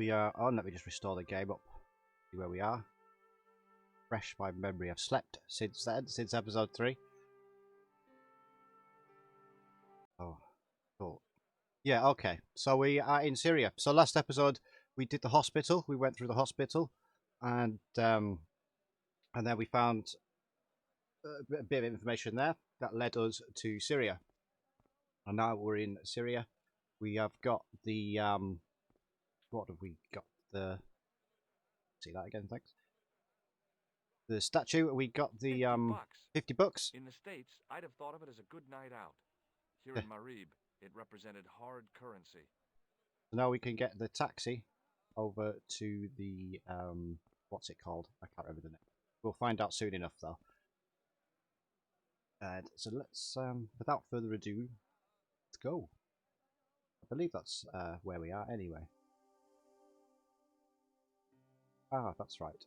We are on. Let me just restore the game up. See where we are. Fresh my memory. I've slept since then, since episode 3. Oh, cool. Yeah, okay. So we are in Syria. So last episode we did the hospital. We went through the hospital, and then we found a bit of information there that led us to Syria. And now we're in Syria. We have got the what have we got? The see that again, thanks. The statue. We got the 50 bucks. In the States, I'd have thought of it as a good night out. Here in Marib, it represented hard currency. So now we can get the taxi over to the what's it called? I can't remember the name. We'll find out soon enough, though. And so let's, without further ado, let's go. I believe that's where we are anyway. Ah, that's right.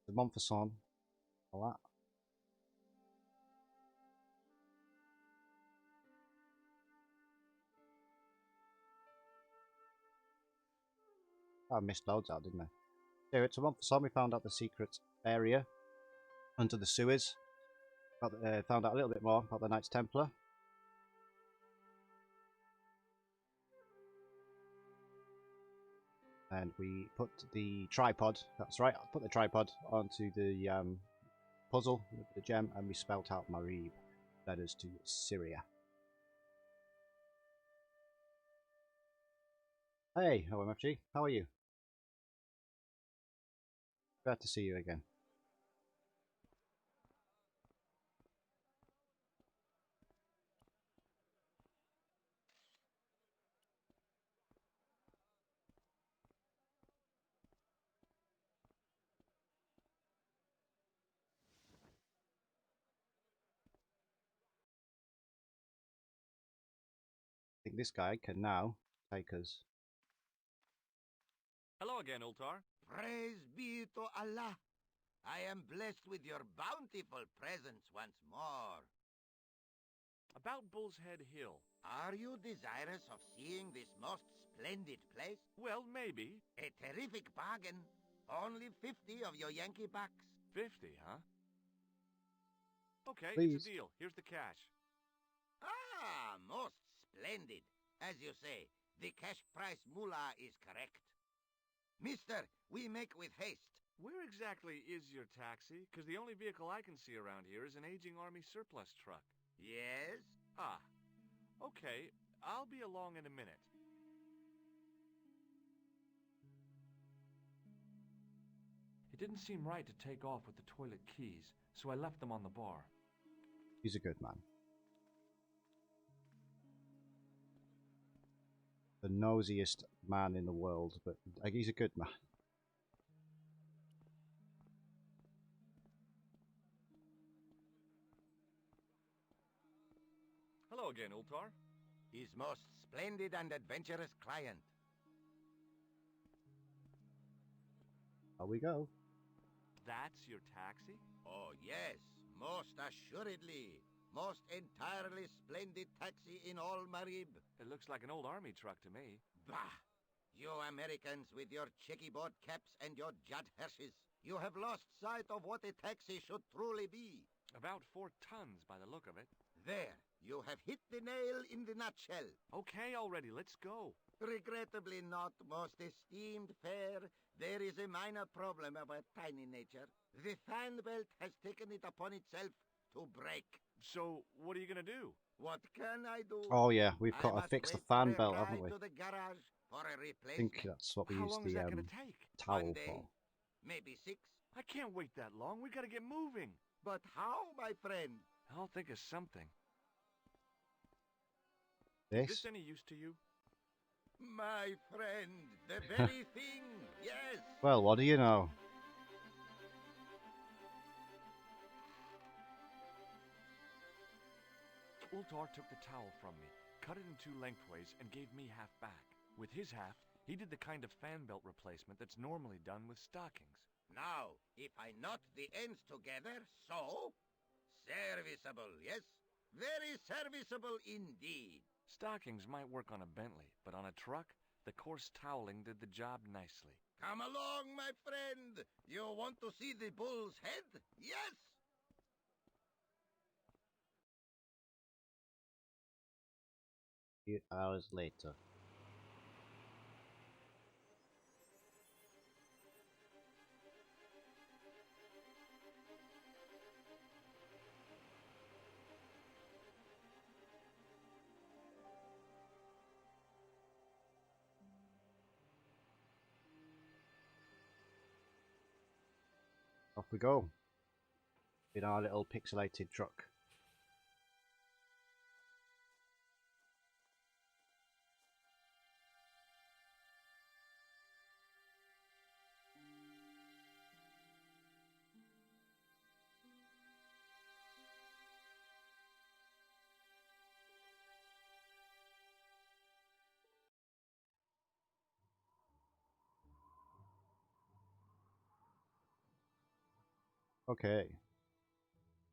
The Montfaucon, all that. I missed loads out, didn't I? So it's a Montfaucon. We found out the secret area under the sewers. Found out a little bit more about the Knights Templar. And we put the tripod, that's right, I put the tripod onto the puzzle with the gem, and we spelt out Marib. Led us to Syria. Hey, OMFG, how are you? Glad to see you again. I think this guy can now take us. Hello again, Ultar. Praise be to Allah. I am blessed with your bountiful presence once more. About Bull's Head Hill. Are you desirous of seeing this most splendid place? Well, maybe. A terrific bargain. Only 50 of your Yankee bucks. 50, huh? Okay, Please. It's a deal. Here's the cash. Ah, most splendid. As you say, the cash price moolah is correct. Mister, we make with haste. Where exactly is your taxi? Because the only vehicle I can see around here is an aging army surplus truck. Yes? Ah, okay. I'll be along in a minute. It didn't seem right to take off with the toilet keys, so I left them on the bar. He's a good man. The nosiest man in the world, but he's a good man. Hello again, Ultar. His most splendid and adventurous client. Here we go. That's your taxi? Oh, yes, most assuredly. Most entirely splendid taxi in all Marib. It looks like an old army truck to me. Bah! You Americans with your checkerboard caps and your Judd Hershes. You have lost sight of what a taxi should truly be. About 4 tons by the look of it. There, you have hit the nail in the nutshell. Okay, already, let's go. Regrettably not, most esteemed fair. There is a minor problem of a tiny nature. The fan belt has taken it upon itself to break. So, what are you gonna do? What can I do? Oh yeah, we've got to must fix the wait fan for a belt, ride haven't we? to the garage for a I think replacement. that's what we How use long is the that gonna take? towel One day, for. maybe 6. I can't wait that long. We gotta get moving. But how, my friend? I'll think of something. This? Is this any use to you? My friend, the very thing, yes. Well, what do you know? Ultar took the towel from me, cut it in 2 lengthways, and gave me half back. With his half, he did the kind of fan belt replacement that's normally done with stockings. Now, if I knot the ends together, so... Serviceable, yes? Very serviceable indeed. Stockings might work on a Bentley, but on a truck, the coarse toweling did the job nicely. Come along, my friend. You want to see the bull's head? Yes? Few hours later. Off we go. In our little pixelated truck. Okay.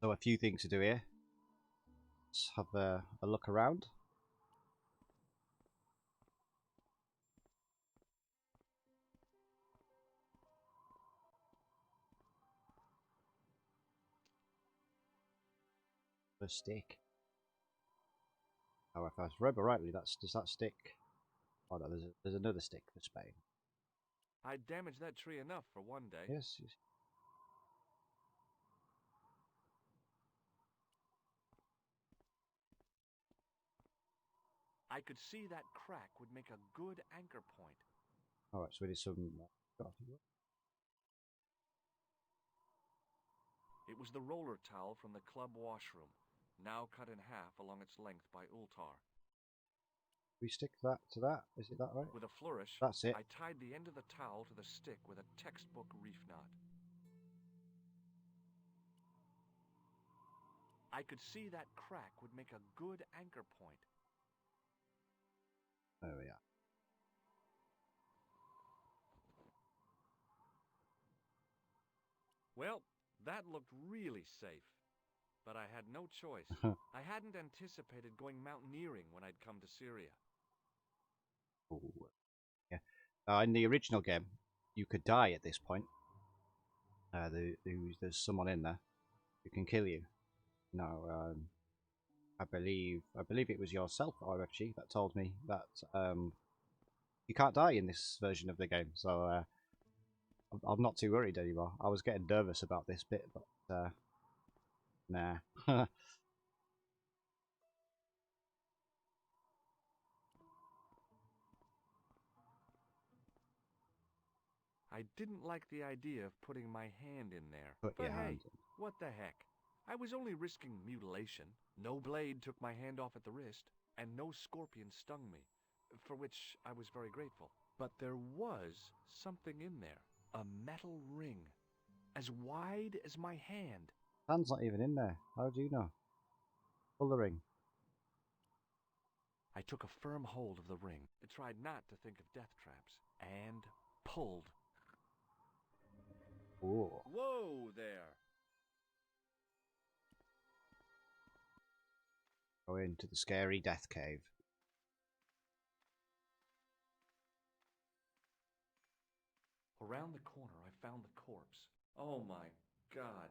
So a few things to do here. Let's have a look around. The stick. Oh, if I remember rightly, does that stick? Oh no, there's another stick for Spain. I damaged that tree enough for one day. Yes. I could see that crack would make a good anchor point. All right, so we did some. It was the roller towel from the club washroom, now cut in half along its length by Ultar. We stick that to that. Is it that right? With a flourish, That's it. I tied the end of the towel to the stick with a textbook reef knot. I could see that crack would make a good anchor point. There we are. Well, that looked really safe. But I had no choice. I hadn't anticipated going mountaineering when I'd come to Syria. Ooh. Yeah. In the original game, you could die at this point. There's someone in there who can kill you. No, I believe it was yourself, RFG, that told me that you can't die in this version of the game. So I'm not too worried anymore. I was getting nervous about this bit, but nah. I didn't like the idea of putting my hand in there. Put But your hey, hand in. what the heck? I was only risking mutilation. No blade took my hand off at the wrist, and no scorpion stung me, for which I was very grateful. But there was something in there. A metal ring, as wide as my hand. Hand's not even in there. How do you know? Pull the ring. I took a firm hold of the ring, tried not to think of death traps, and pulled. Ooh. Whoa there! Go into the scary death cave. Around the corner, I found the corpse. Oh my God.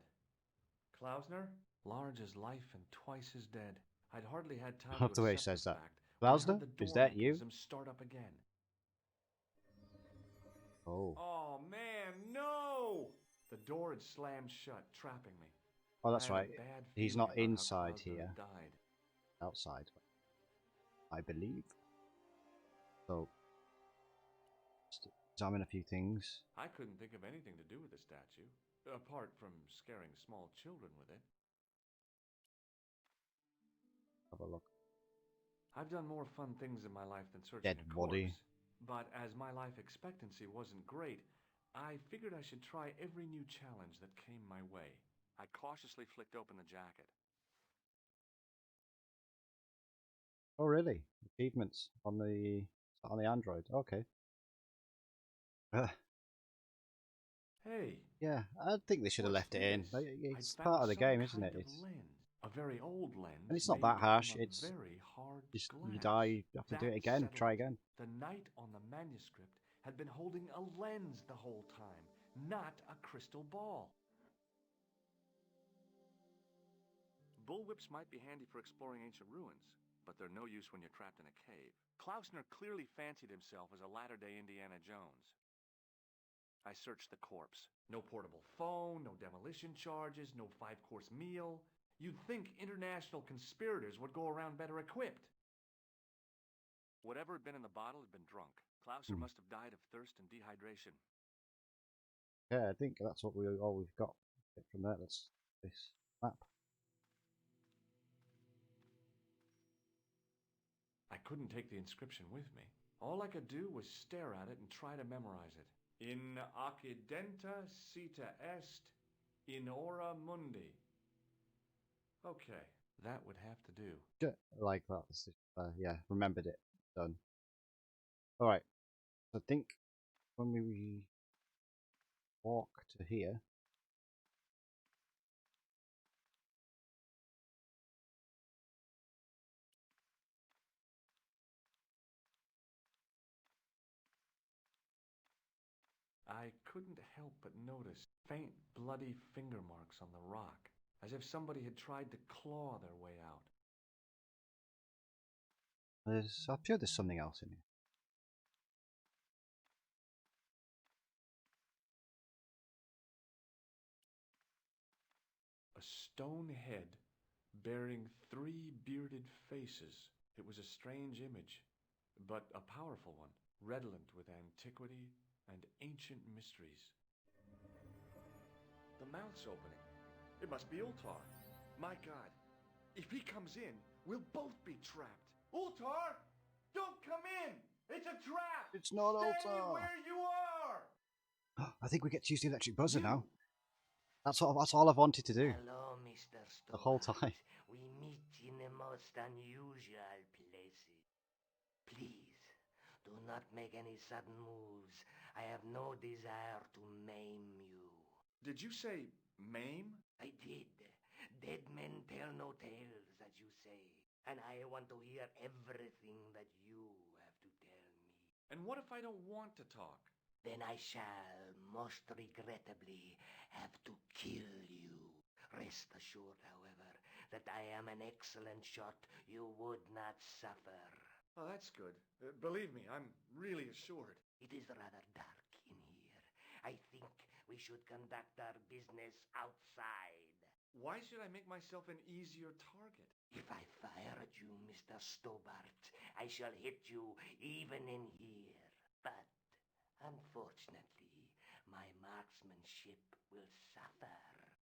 Klausner? Large as life and twice as dead. I'd hardly had time Love to the way he accept says the that. fact when I heard Klausner? the Is door that you? mechanism start up again. Oh. Oh man, no! The door had slammed shut, trapping me. Oh, that's I had right. a bad He's feeling not about how inside Klausner here. had died. Outside, I believe. So, just examine a few things. I couldn't think of anything to do with the statue, apart from scaring small children with it. Have a look. I've done more fun things in my life than searching Dead a body. corpse. But as my life expectancy wasn't great, I figured I should try every new challenge that came my way. I cautiously flicked open the jacket. Oh, really? Achievements on the Android. Okay. Hey, Yeah, I think they should have what's left it in. this? I'd It's found part of the some game, isn't kind it? of It's lens. A very old lens And it's not made that harsh. from a It's very hard just you glass. die, you have to do That it again, settled try it. again. The knight on the manuscript had been holding a lens the whole time, not a crystal ball. Bullwhips might be handy for exploring ancient ruins, but they're no use when you're trapped in a cave. Klausner clearly fancied himself as a latter-day Indiana Jones. I searched the corpse. No portable phone, no demolition charges, no five-course meal. You'd think international conspirators would go around better equipped. Whatever had been in the bottle had been drunk. Klausner must have died of thirst and dehydration. Yeah, I think that's what all we've got from there. That's this map. I couldn't take the inscription with me. All I could do was stare at it and try to memorize it. In occidenta sita est, in ora mundi. Okay, that would have to do. Like that. Yeah, remembered it. Done. Alright. So I think when we walk to here. I couldn't help but notice faint bloody finger marks on the rock, as if somebody had tried to claw their way out. I'm sure there's something else in here. A stone head bearing three bearded faces. It was a strange image, but a powerful one, redolent with antiquity and ancient mysteries. The mouth's opening. It must be Ultar. My God, if he comes in, we'll both be trapped. Ultar! Don't come in! It's a trap! It's not Stay Ultar! where you are! I think we get to use the electric buzzer now. That's all I've wanted to do. Hello, Mr. Stobart. The whole time. We meet in the most unusual places. Please, do not make any sudden moves. I have no desire to maim you. Did you say maim? I did. Dead men tell no tales, as you say. And I want to hear everything that you have to tell me. And what if I don't want to talk? Then I shall, most regrettably, have to kill you. Rest assured, however, that I am an excellent shot. You would not suffer. Oh, that's good. Believe me, I'm really assured. It is rather dark in here. I think we should conduct our business outside. Why should I make myself an easier target? If I fire at you, Mr. Stobart, I shall hit you even in here. But, unfortunately, my marksmanship will suffer.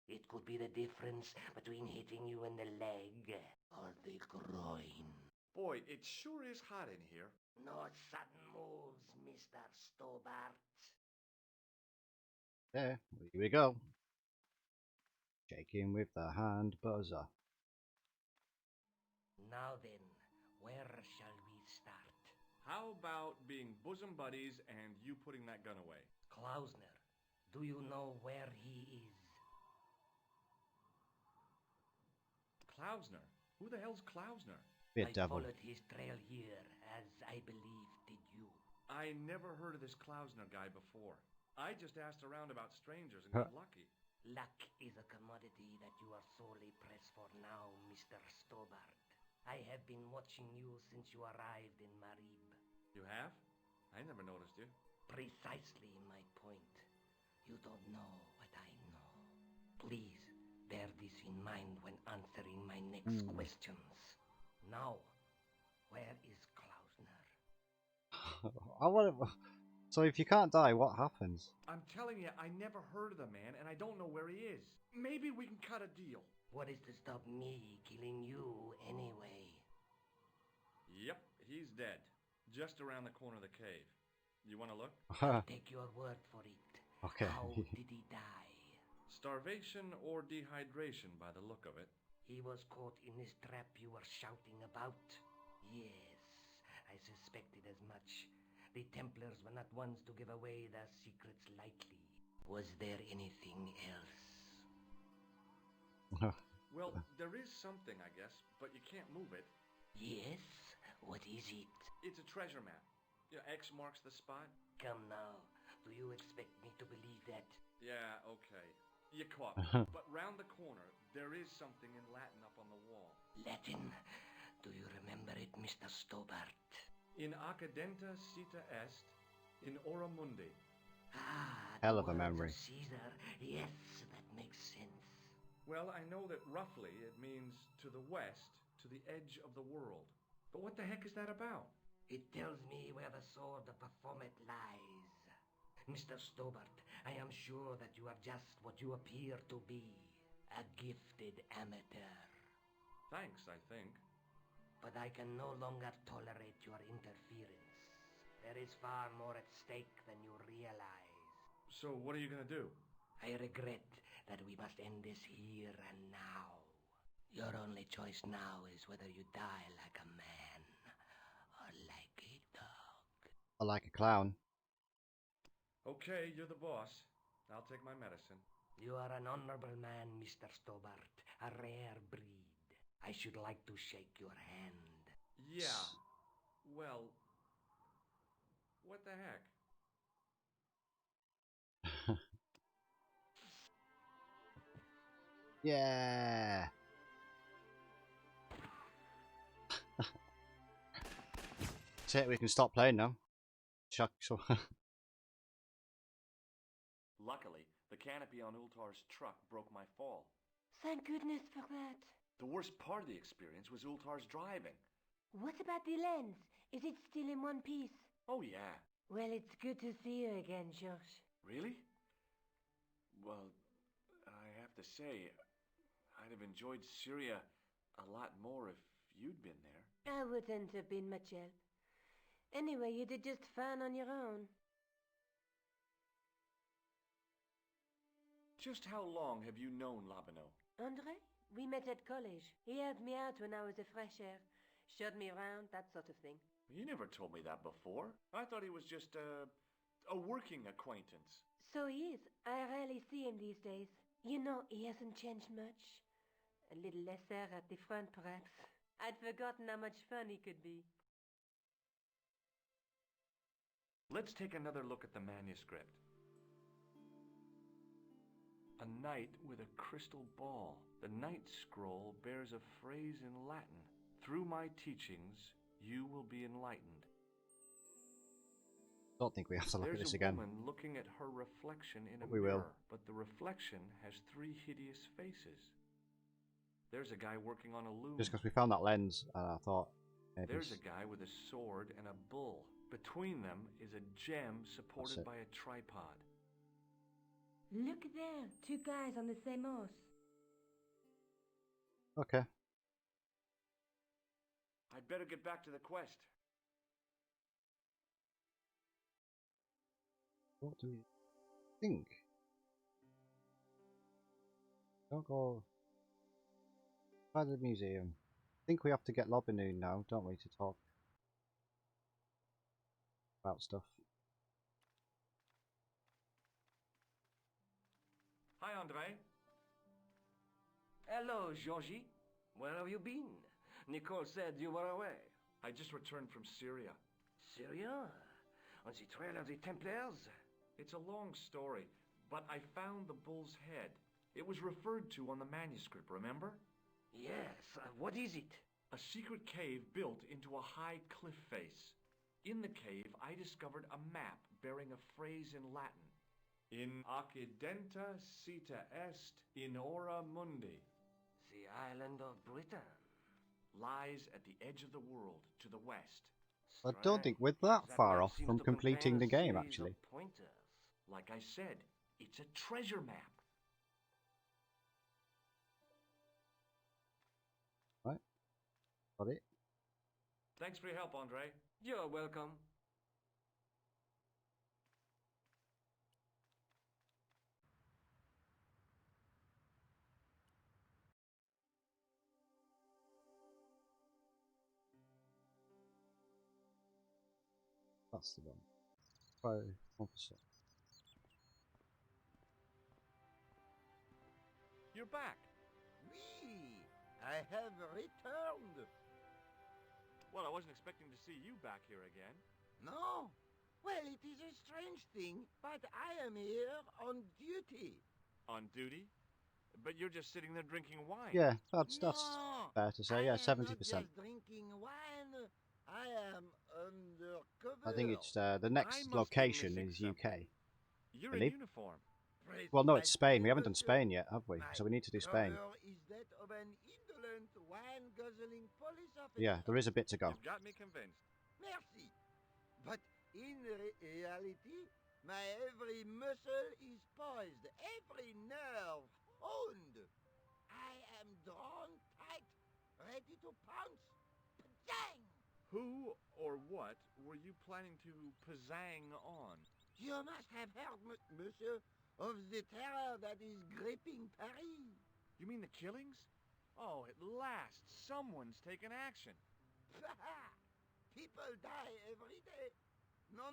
It could be the difference between hitting you in the leg or the groin. Boy, it sure is hot in here. No sudden moves, Mr. Stobart. There, here we go. Shaking with the hand buzzer. Now then, where shall we start? How about being bosom buddies and you putting that gun away? Klausner, do you know where he is? Klausner? Who the hell's Klausner? Be a I devil. followed his trail here, as I believe did you. I never heard of this Klausner guy before. I just asked around about strangers and got lucky. Luck is a commodity that you are sorely pressed for now, Mr. Stobart. I have been watching you since you arrived in Marib. You have? I never noticed you. Precisely my point. You don't know what I know. Please bear this in mind when answering my next questions. Now, where is Klausner? I want to. So if you can't die, what happens? I'm telling you, I never heard of the man and I don't know where he is. Maybe we can cut a deal. What is to stop me killing you anyway? Yep, he's dead. Just around the corner of the cave. You want to look? Take your word for it. Okay. How did he die? Starvation or dehydration by the look of it. He was caught in this trap you were shouting about. Yes, I suspected as much. The Templars were not ones to give away their secrets lightly. Was there anything else? Well, there is something, I guess, but you can't move it. Yes? What is it? It's a treasure map. Yeah, X marks the spot. Come now. Do you expect me to believe that? Yeah, okay. You caught me. But round the corner, there is something in Latin up on the wall. Latin? Do you remember it, Mr. Stobart? In accidenta cita est, in ora mundi. Ah, Hell the of a words memory. of Caesar. Yes, that makes sense. Well, I know that roughly it means to the west, to the edge of the world. But what the heck is that about? It tells me where the sword of Baphomet lies. Mr. Stobart, I am sure that you are just what you appear to be. A gifted amateur. Thanks, I think. But I can no longer tolerate your interference. There is far more at stake than you realize. So what are you gonna do? I regret that we must end this here and now. Your only choice now is whether you die like a man or like a dog. Or like a clown. Okay, you're the boss. I'll take my medicine. You are an honorable man, Mr. Stobart. A rare breed. I should like to shake your hand. Yeah. Well, what the heck? Yeah. That's it, we can stop playing now. Chuck. So Luckily, the canopy on Ultar's truck broke my fall. Thank goodness for that. The worst part of the experience was Ultar's driving. What about the lens? Is it still in one piece? Oh, yeah. Well, it's good to see you again, Josh. Really? Well, I have to say, I'd have enjoyed Syria a lot more if you'd been there. I wouldn't have been much help. Anyway, you did just fine on your own. Just how long have you known Labino? Andre? We met at college. He helped me out when I was a fresh air. Showed me around, that sort of thing. You never told me that before. I thought he was just a working acquaintance. So he is. I rarely see him these days. You know, he hasn't changed much. A little less air at the front, perhaps. I'd forgotten how much fun he could be. Let's take another look at the manuscript. A knight with a crystal ball. The night scroll bears a phrase in Latin. Through my teachings, you will be enlightened. don't think we have to look at There's this a again. woman looking at her reflection in a We will. mirror, but the reflection has 3 hideous faces. There's a guy working on a loom. Just because we found that lens, and I thought maybe There's a guy with a sword and a bull. Between them is a gem supported it. by a tripod. Look there, 2 guys on the same horse. okay. I'd better get back to the quest. What do you think? Don't go by the museum. I think we have to get Lobinoon now, don't we, to talk about stuff. Hi, Andre. Hello, Georgie. Where have you been? Nicole said you were away. I just returned from Syria. Syria? On the trail of the Templars? It's a long story, but I found the bull's head. It was referred to on the manuscript, remember? Yes. What is it? A secret cave built into a high cliff face. In the cave, I discovered a map bearing a phrase in Latin. In accidenta cita est in ora mundi. The island of Britain. Lies at the edge of the world, to the west. I don't think we're that far off from completing the game, actually. Like I said, it's a treasure map. Right. Got it. Thanks for your help, Andre. You're welcome. That's the one. Try 1%. You're back. Oui, I have returned. Well, I wasn't expecting to see you back here again. No? Well, it is a strange thing, but I am here on duty. On duty? But you're just sitting there drinking wine. Yeah, that's No, fair to say. I Yeah, am not 70%. just drinking wine. I am undercover. I think it's the I next must be location missing is something. UK. You're in Believe. uniform. Well, no, it's Spain. We haven't done Precisely, Spain yet, have we? my So we need to do Spain. cover is that of an indolent wine-guzzling police officer. Yeah, there is a bit to go. You've got me convinced. Merci. But in reality, my every muscle is poised, every nerve honed. I am drawn tight, ready to pounce. Bang! Who or what were you planning to pizzang on? You must have heard, monsieur, of the terror that is gripping Paris. You mean the killings? Oh, at last, someone's taken action. People die every day. No,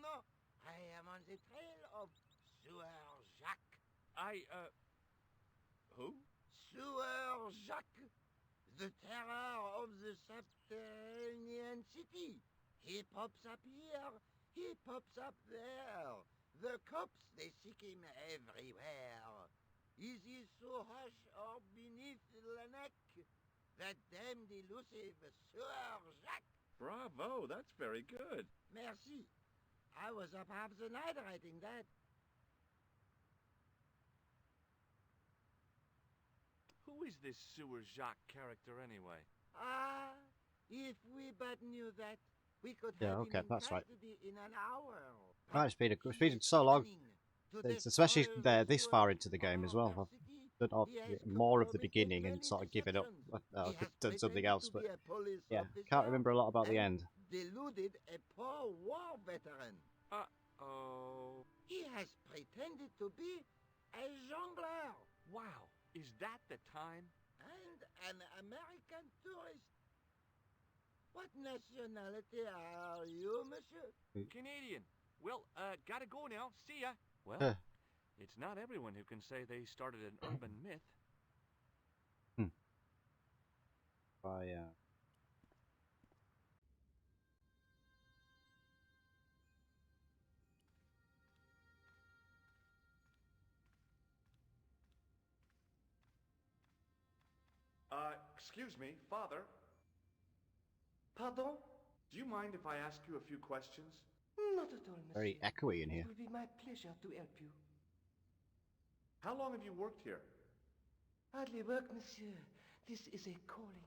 I am on the trail of Sewer Jacques. Who? Sewer Jacques, the terror of the subterranean city. He pops up here, he pops up there. The cops, they seek him everywhere. Is he so hush or beneath the neck? That damned elusive Sewer Jacques. Bravo, that's very good. Merci. I was up half the night writing that. Who is this Sewer Jacques character anyway? Ah, if we but knew that, we could Yeah, have okay, him in that's right. custody in an hour. Right, it's been so long. It's especially this far into the game as well. I've done more of the beginning and sort of given up. Done something else, but yeah, can't remember a lot about the end. Deluded a poor war veteran. Uh-oh. He has pretended to be a jongleur Wow, is that the time? and an American tourist. What nationality are you, monsieur? Canadian. Well, gotta go now. See ya. Well, Huh. it's not everyone who can say they started an urban myth. I Excuse me, Father. Pardon? Do you mind if I ask you a few questions? Not at all, monsieur. very echoey in here. It will be my pleasure to help you. How long have you worked here? Hardly work, monsieur. This is a calling.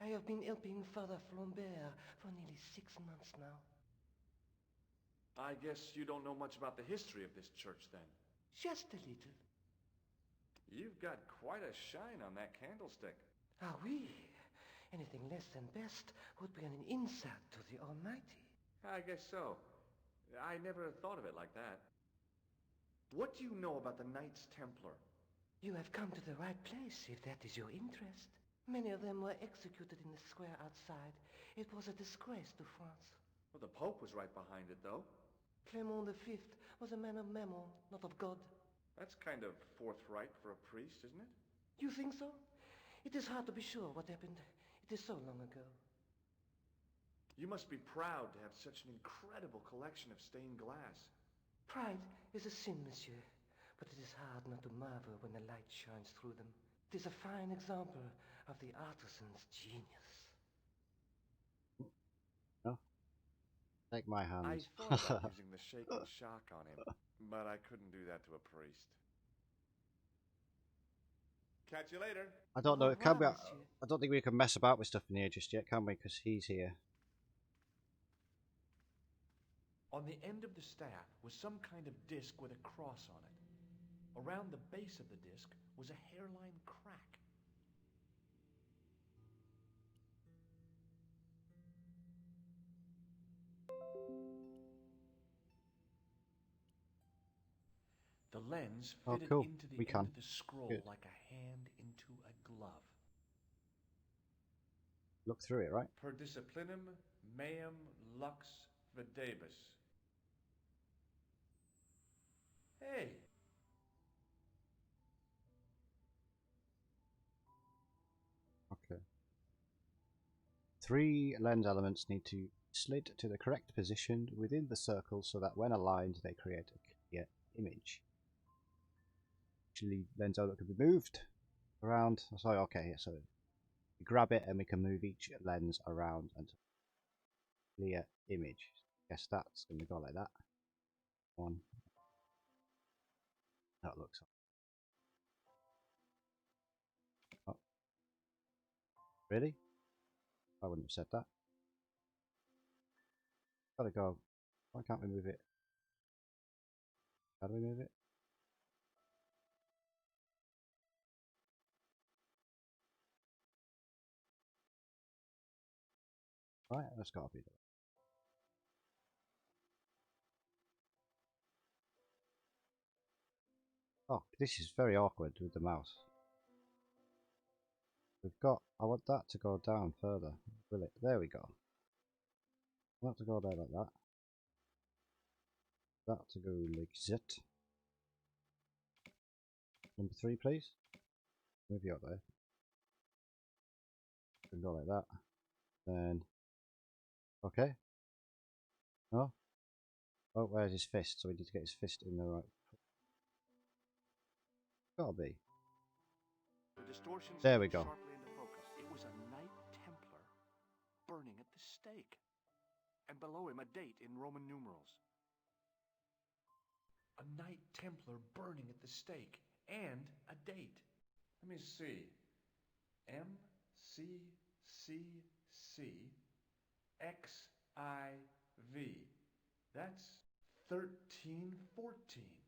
I have been helping Father Flambert for nearly 6 months now. I guess you don't know much about the history of this church, then. Just a little. You've got quite a shine on that candlestick. Ah oui. Anything less than best would be an insult to the Almighty. I guess so. I never thought of it like that. What do you know about the Knights Templar? You have come to the right place, if that is your interest. Many of them were executed in the square outside. It was a disgrace to France. Well, the Pope was right behind it, though. Clement V was a man of mammon, not of God. That's kind of forthright for a priest, isn't it? You think so? It is hard to be sure what happened. It is so long ago. You must be proud to have such an incredible collection of stained glass. Pride is a sin, monsieur, but it is hard not to marvel when the light shines through them. It is a fine example of the artisan's genius. Take my hand. I thought about using the shake and shock on him, but I couldn't do that to a priest. Catch you later. I don't know. Au Can we? revoir, monsieur. I don't think we can mess about with stuff in here just yet, can we? Because he's here. On the end of the staff was some kind of disc with a cross on it. Around the base of the disc was a hairline crack. The lens Oh, fitted cool. into the We end can. of the scroll Good. like a hand into a glove. Look through it, right? Per disciplinum meum lux videbus. Hey, 3 lens elements need to slid to the correct position within the circle so that when aligned they create a clear image. Actually, lens element can be moved around. Sorry, okay, so we grab it and we can move each lens around until clear image. Guess that's going to go like that. One. That looks. Oh. Really? I wouldn't have said that. Gotta go. Why can't we move it? How do we move it? Right, that's gotta be the. Oh, this is very awkward with the mouse. We've got. I want that to go down further. Will it? There we go. I want to go there like that. That to go like that. Number 3, please. Move you up there. Can go like that. Then. Okay. No. Oh, where's his fist? So we need to get his fist in the right. Gotta be. The distortions There we came go. sharply into focus. It was a Knight Templar burning at the stake. And below him a date in Roman numerals. A Knight Templar burning at the stake. And a date. Let me see. MCCCXIV. That's 1314.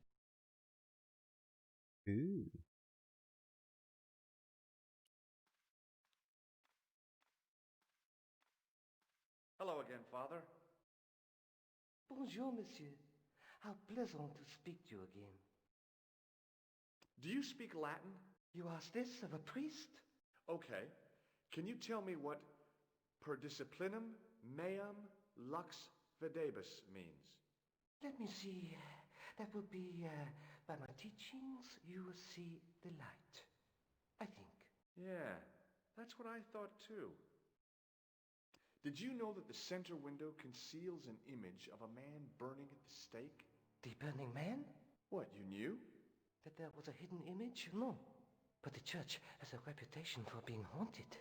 Ooh. Hello again, Father. Bonjour, monsieur. How pleasant to speak to you again. Do you speak Latin? You ask this of a priest? Okay. Can you tell me what per disciplinum meam lux videbus means? Let me see. That would be, by my teachings, you will see the light. I think. Yeah, that's what I thought too. Did you know that the center window conceals an image of a man burning at the stake? The burning man? What, you knew? That there was a hidden image? No. But the church has a reputation for being haunted.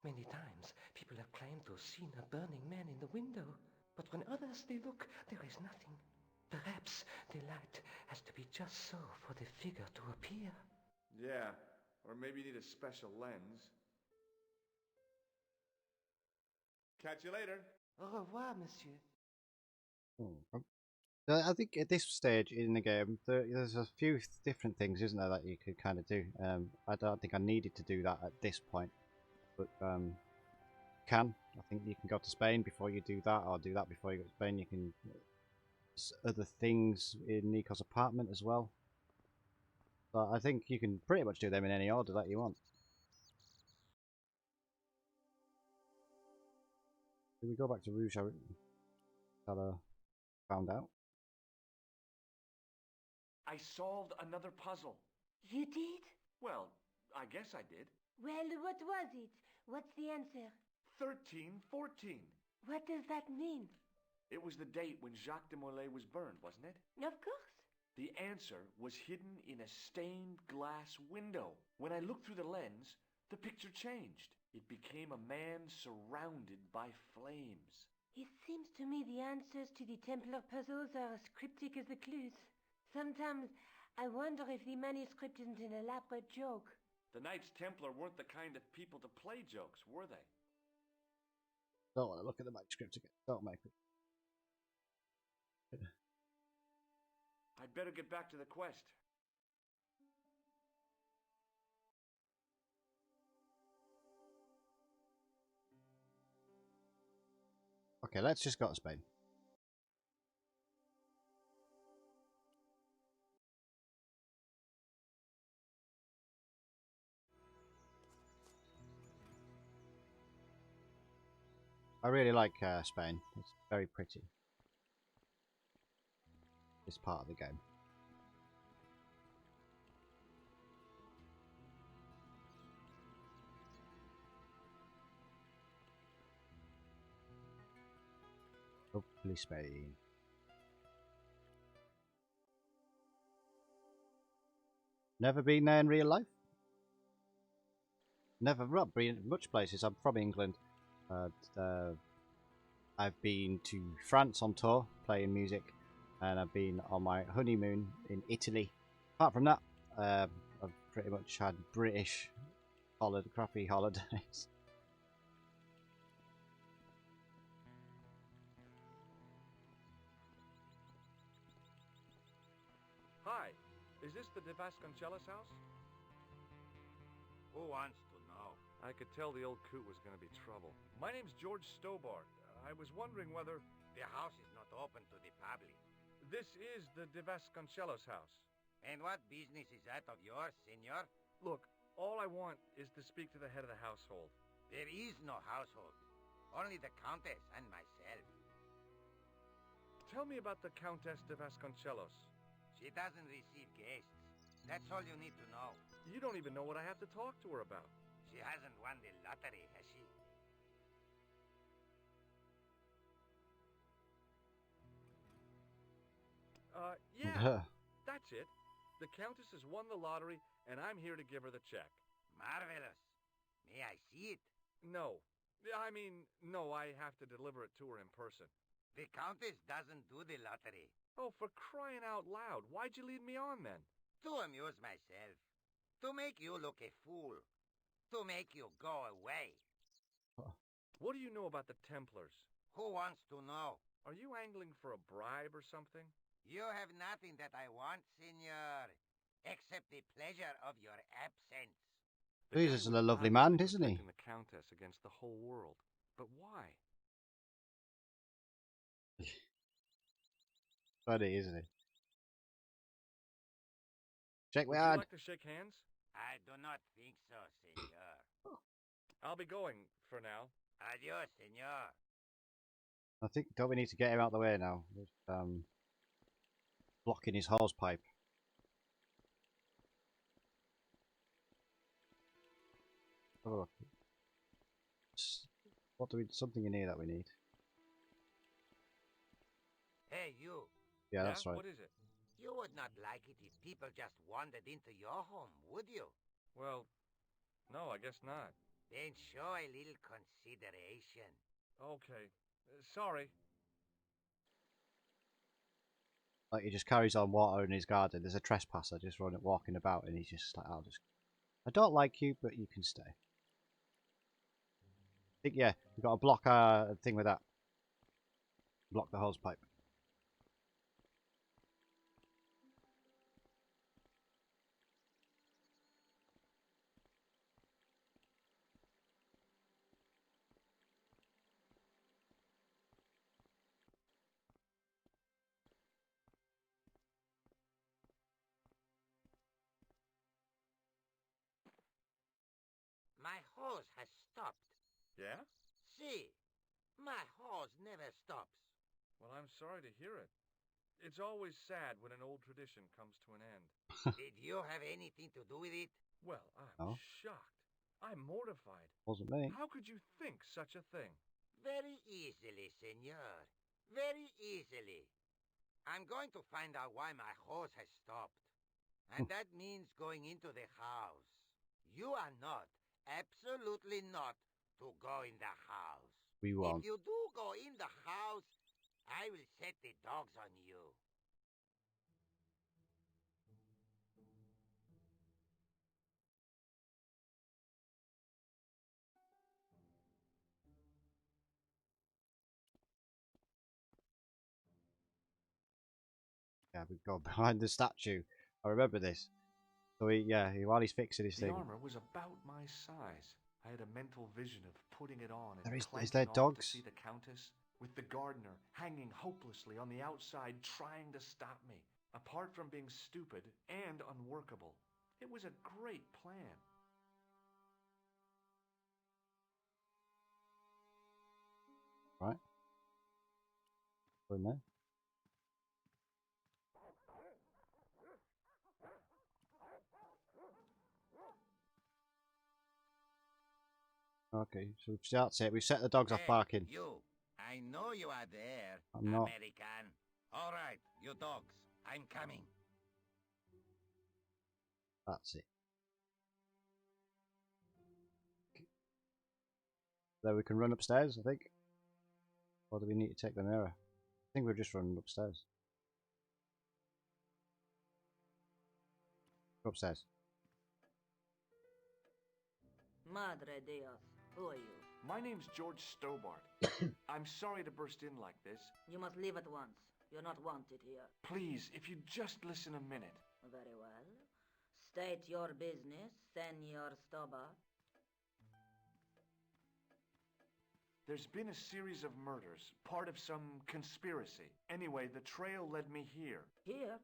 Many times, people have claimed to have seen a burning man in the window. But when others they look, there is nothing. Perhaps the light has to be just so for the figure to appear. Yeah, or maybe you need a special lens. Catch you later. Au revoir, monsieur. Oh. I think at this stage in the game, there's a few different things, isn't there, that you could kind of do. I don't think I needed to do that at this point, but can. I think you can go to Spain before you do that, or do that before you go to Spain. You can other things in Nico's apartment as well. So I think you can pretty much do them in any order that you want. Did we go back to Rouge? Found out. I solved another puzzle. You did? Well, I guess I did. Well, what was it? What's the answer? 1314. What does that mean? It was the date when Jacques de Molay was burned, wasn't it? Of course. The answer was hidden in a stained glass window. When I looked through the lens, the picture changed. It became a man surrounded by flames. It seems to me the answers to the Templar puzzles are as cryptic as the clues. Sometimes I wonder if the manuscript isn't an elaborate joke. The Knights Templar weren't the kind of people to play jokes, were they? Don't want to look at the manuscript again. Don't make it. I'd better get back to the quest. Okay, let's just go to Spain. I really like Spain. It's very pretty. This part of the game. Hopefully Spain. Never been there in real life? Never been much places. I'm from England. I've been to France on tour playing music, and I've been on my honeymoon in Italy. Apart from that, I've pretty much had British crappy holidays. Hi, is this the De Vasconcelos house? Who wants to know? I could tell the old coot was going to be trouble. My name's George Stobart. I was wondering whether... The house is not open to the public. This is the De Vasconcelos house. And what business is that of yours, senor? Look, all I want is to speak to the head of the household. There is no household. Only the Countess and myself. Tell me about the Countess de Vasconcelos. She doesn't receive guests. That's all you need to know. You don't even know what I have to talk to her about. She hasn't won the lottery, has she? Yeah, that's it. The Countess has won the lottery, and I'm here to give her the check. Marvelous. May I see it? No. No, I have to deliver it to her in person. The Countess doesn't do the lottery. Oh, for crying out loud, why'd you lead me on then? To amuse myself. To make you look a fool. To make you go away. What do you know about the Templars? Who wants to know? Are you angling for a bribe or something? You have nothing that I want, senor, except the pleasure of your absence. Jesus is a lovely man, isn't he? The Countess against the whole world. But why? Funny, isn't he? Shake my Would you hand. like to shake hands? I do not think so, senor. I'll be going for now. Adios, senor. I think, don't we need to get him out of the way now? Blocking his hose pipe. Oh, what do we? Something in here that we need. Hey, you. Yeah, that's right. What is it? You would not like it if people just wandered into your home, would you? Well, no, I guess not. Then show a little consideration. Okay. Sorry. Like he just carries on watering his garden. There's a trespasser just walking about, and he's just like, I don't like you, but you can stay. I think, yeah, we've got to block our thing with that. Block the hose pipe. My hose has stopped. Yeah? See, my hose never stops. Well, I'm sorry to hear it. It's always sad when an old tradition comes to an end. Did you have anything to do with it? Well, I'm No. shocked. I'm mortified. Wasn't me. How could you think such a thing? Very easily, senor. Very easily. I'm going to find out why my hose has stopped. And that means going into the house. You are not, absolutely not, to go in the house. We won't. If you do go in the house, I will set the dogs on you. Yeah, we go behind the statue. I remember this. So while he's fixing his The thing. armor was about my size. I had a mental vision of putting it on and Is clanking there off dogs? to see the Countess, with the gardener hanging hopelessly on the outside trying to stop me. Apart from being stupid and unworkable, it was a great plan. Right. Go in there. Okay, so that's it. We've set the dogs off Hey, barking. you. I know you are there, I'm not. American. All right, you dogs. I'm coming. That's it. So we can run upstairs, I think. Or do we need to take the mirror? I think we're just running upstairs. Go upstairs. Madre Dios, who are you? My name's George Stobart. I'm sorry to burst in like this. You must leave at once. You're not wanted here. Please, if you'd just listen a minute. Very well. State your business, Senor Stobart. There's been a series of murders, part of some conspiracy. Anyway, the trail led me here. Here?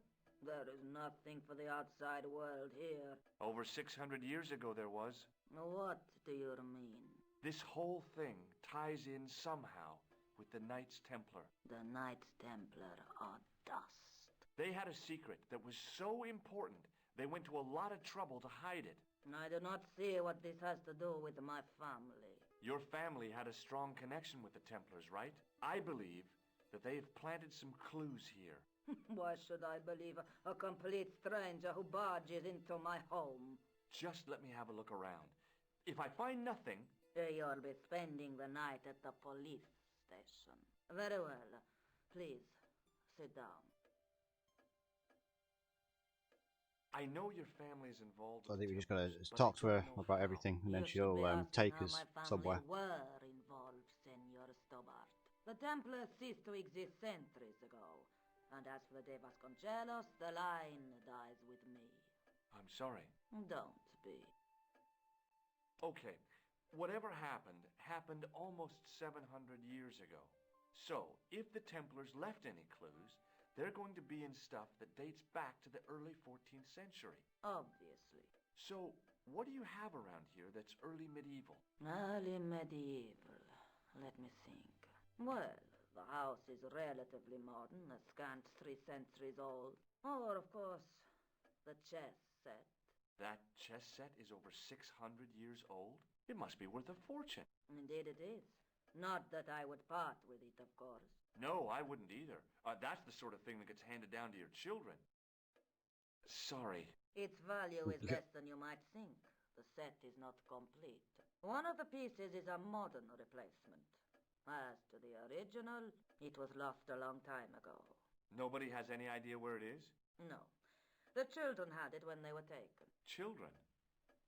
There is nothing for the outside world here. Over 600 years ago there was. What do you mean? This whole thing ties in somehow with the Knights Templar. The Knights Templar are dust. They had a secret that was so important, they went to a lot of trouble to hide it. I do not see what this has to do with my family. Your family had a strong connection with the Templars, right? I believe that they have planted some clues here. Why should I believe a complete stranger who barges into my home? Just let me have a look around. If I find nothing... You'll be spending the night at the police station. Very well. Please, sit down. I know your family's involved. So I think we just Templars, gotta but talk I to her don't know about how. everything, and then You should be she'll asking take how us my family somewhere. were involved, Senor Stobart. The Templars ceased to exist centuries ago. And as for the De Vasconcelos, the line dies with me. I'm sorry. Don't be. Okay, whatever happened almost 700 years ago. So, if the Templars left any clues, they're going to be in stuff that dates back to the early 14th century. Obviously. So, what do you have around here that's early medieval? Early medieval. Let me think. Well, the house is relatively modern, a scant 3 centuries old. Or, of course, the chess set. That chess set is over 600 years old? It must be worth a fortune. Indeed it is. Not that I would part with it, of course. No, I wouldn't either. That's the sort of thing that gets handed down to your children. Sorry. Its value is less than you might think. The set is not complete. One of the pieces is a modern replacement. As to the original, it was lost a long time ago. Nobody has any idea where it is? No. The children had it when they were taken. Children?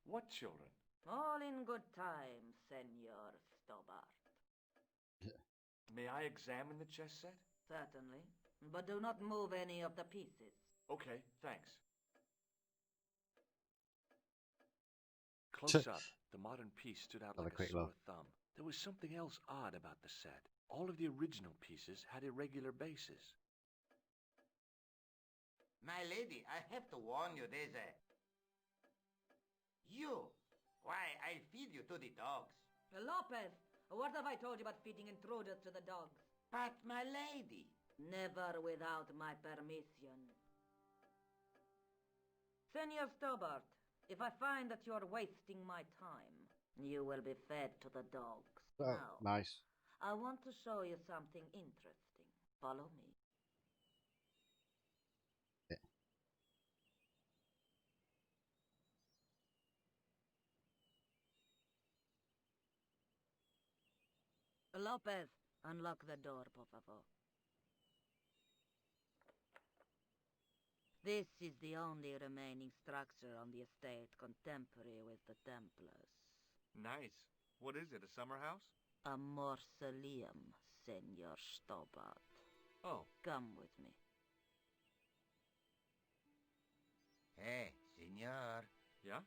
What children? All in good time, Senor Stobart. May I examine the chess set? Certainly. But do not move any of the pieces. Okay, thanks. Close up, the modern piece stood out Have a like a quick sore look. thumb. There was something else odd about the set. All of the original pieces had irregular bases. My lady, I have to warn you, there's a... You! Why, I'll feed you to the dogs. Lopez, what have I told you about feeding intruders to the dogs? But, my lady... Never without my permission. Senor Stobart, if I find that you're wasting my time, you will be fed to the dogs. Oh, Now, nice. I want to show you something interesting. Follow me. Yeah. Lopez, unlock the door, por favor. This is the only remaining structure on the estate contemporary with the Templars. Nice. What is it, a summer house? A mausoleum, Senor Stobart. Oh, Come with me. Hey, senor. yeah?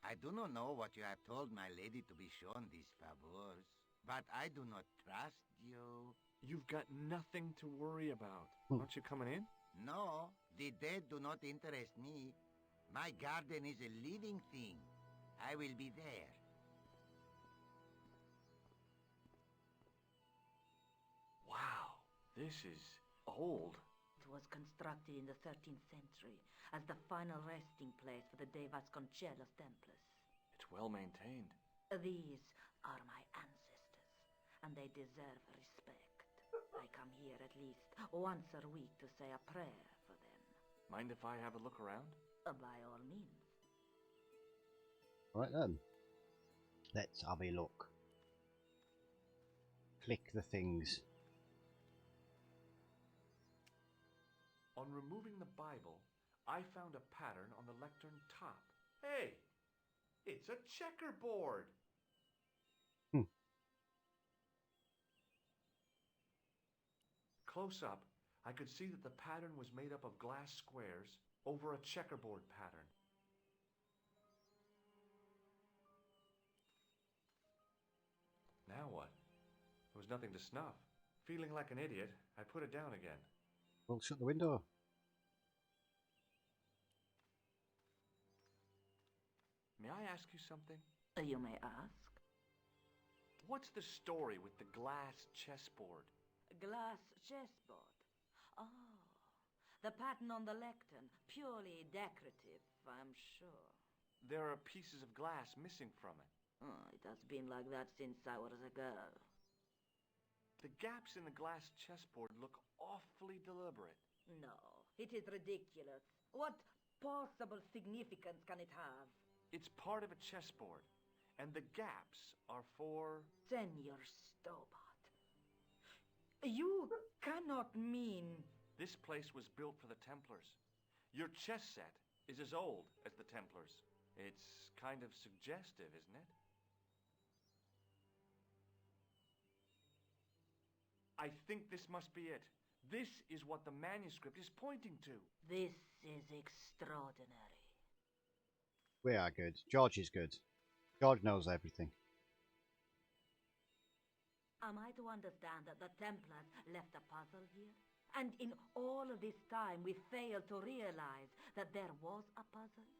I do not know what you have told my lady to be shown these favors, but I do not trust you. You've got nothing to worry about. Aren't you coming in? No, the dead do not interest me. My garden is a living thing. I will be there. Wow, this is old. It was constructed in the 13th century as the final resting place for the De Vasconcelos Templars. It's well maintained. These are my ancestors, and they deserve respect. I come here at least once a week to say a prayer for them. Mind if I have a look around? By all means. Right then. Let's have a look. Click the things. On removing the Bible, I found a pattern on the lectern top. Hey! It's a checkerboard! Close up, I could see that the pattern was made up of glass squares over a checkerboard pattern. Now what? There was nothing to snuff. Feeling like an idiot, I put it down again. Well, shut the window. May I ask you something? You may ask. What's the story with the glass chessboard? Glass chessboard. Oh, the pattern on the lectern. Purely decorative, I'm sure. There are pieces of glass missing from it. Oh, it has been like that since I was a girl. The gaps in the glass chessboard look awfully deliberate. No, it is ridiculous. What possible significance can it have? It's part of a chessboard, and the gaps are for... Senor Stobart. You cannot mean... This place was built for the Templars. Your chess set is as old as the Templars. It's kind of suggestive, isn't it? I think this must be it. This is what the manuscript is pointing to. This is extraordinary. We are good. George is good. George knows everything. Am I to understand that the Templars left a puzzle here? And in all of this time we failed to realize that there was a puzzle?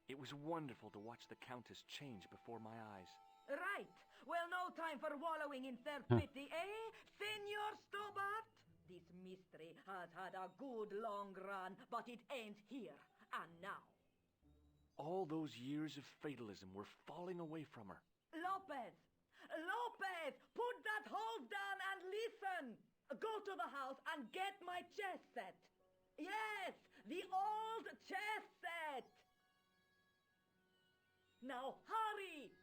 It was wonderful to watch the Countess change before my eyes. Right. Well, no time for wallowing in self-pity, eh, Senor Stobart? This mystery has had a good long run, but it ends here and now. All those years of fatalism were falling away from her. Lopez! Lopez! Put that hose down and listen! Go to the house and get my chess set. Yes, the old chess set! Now hurry!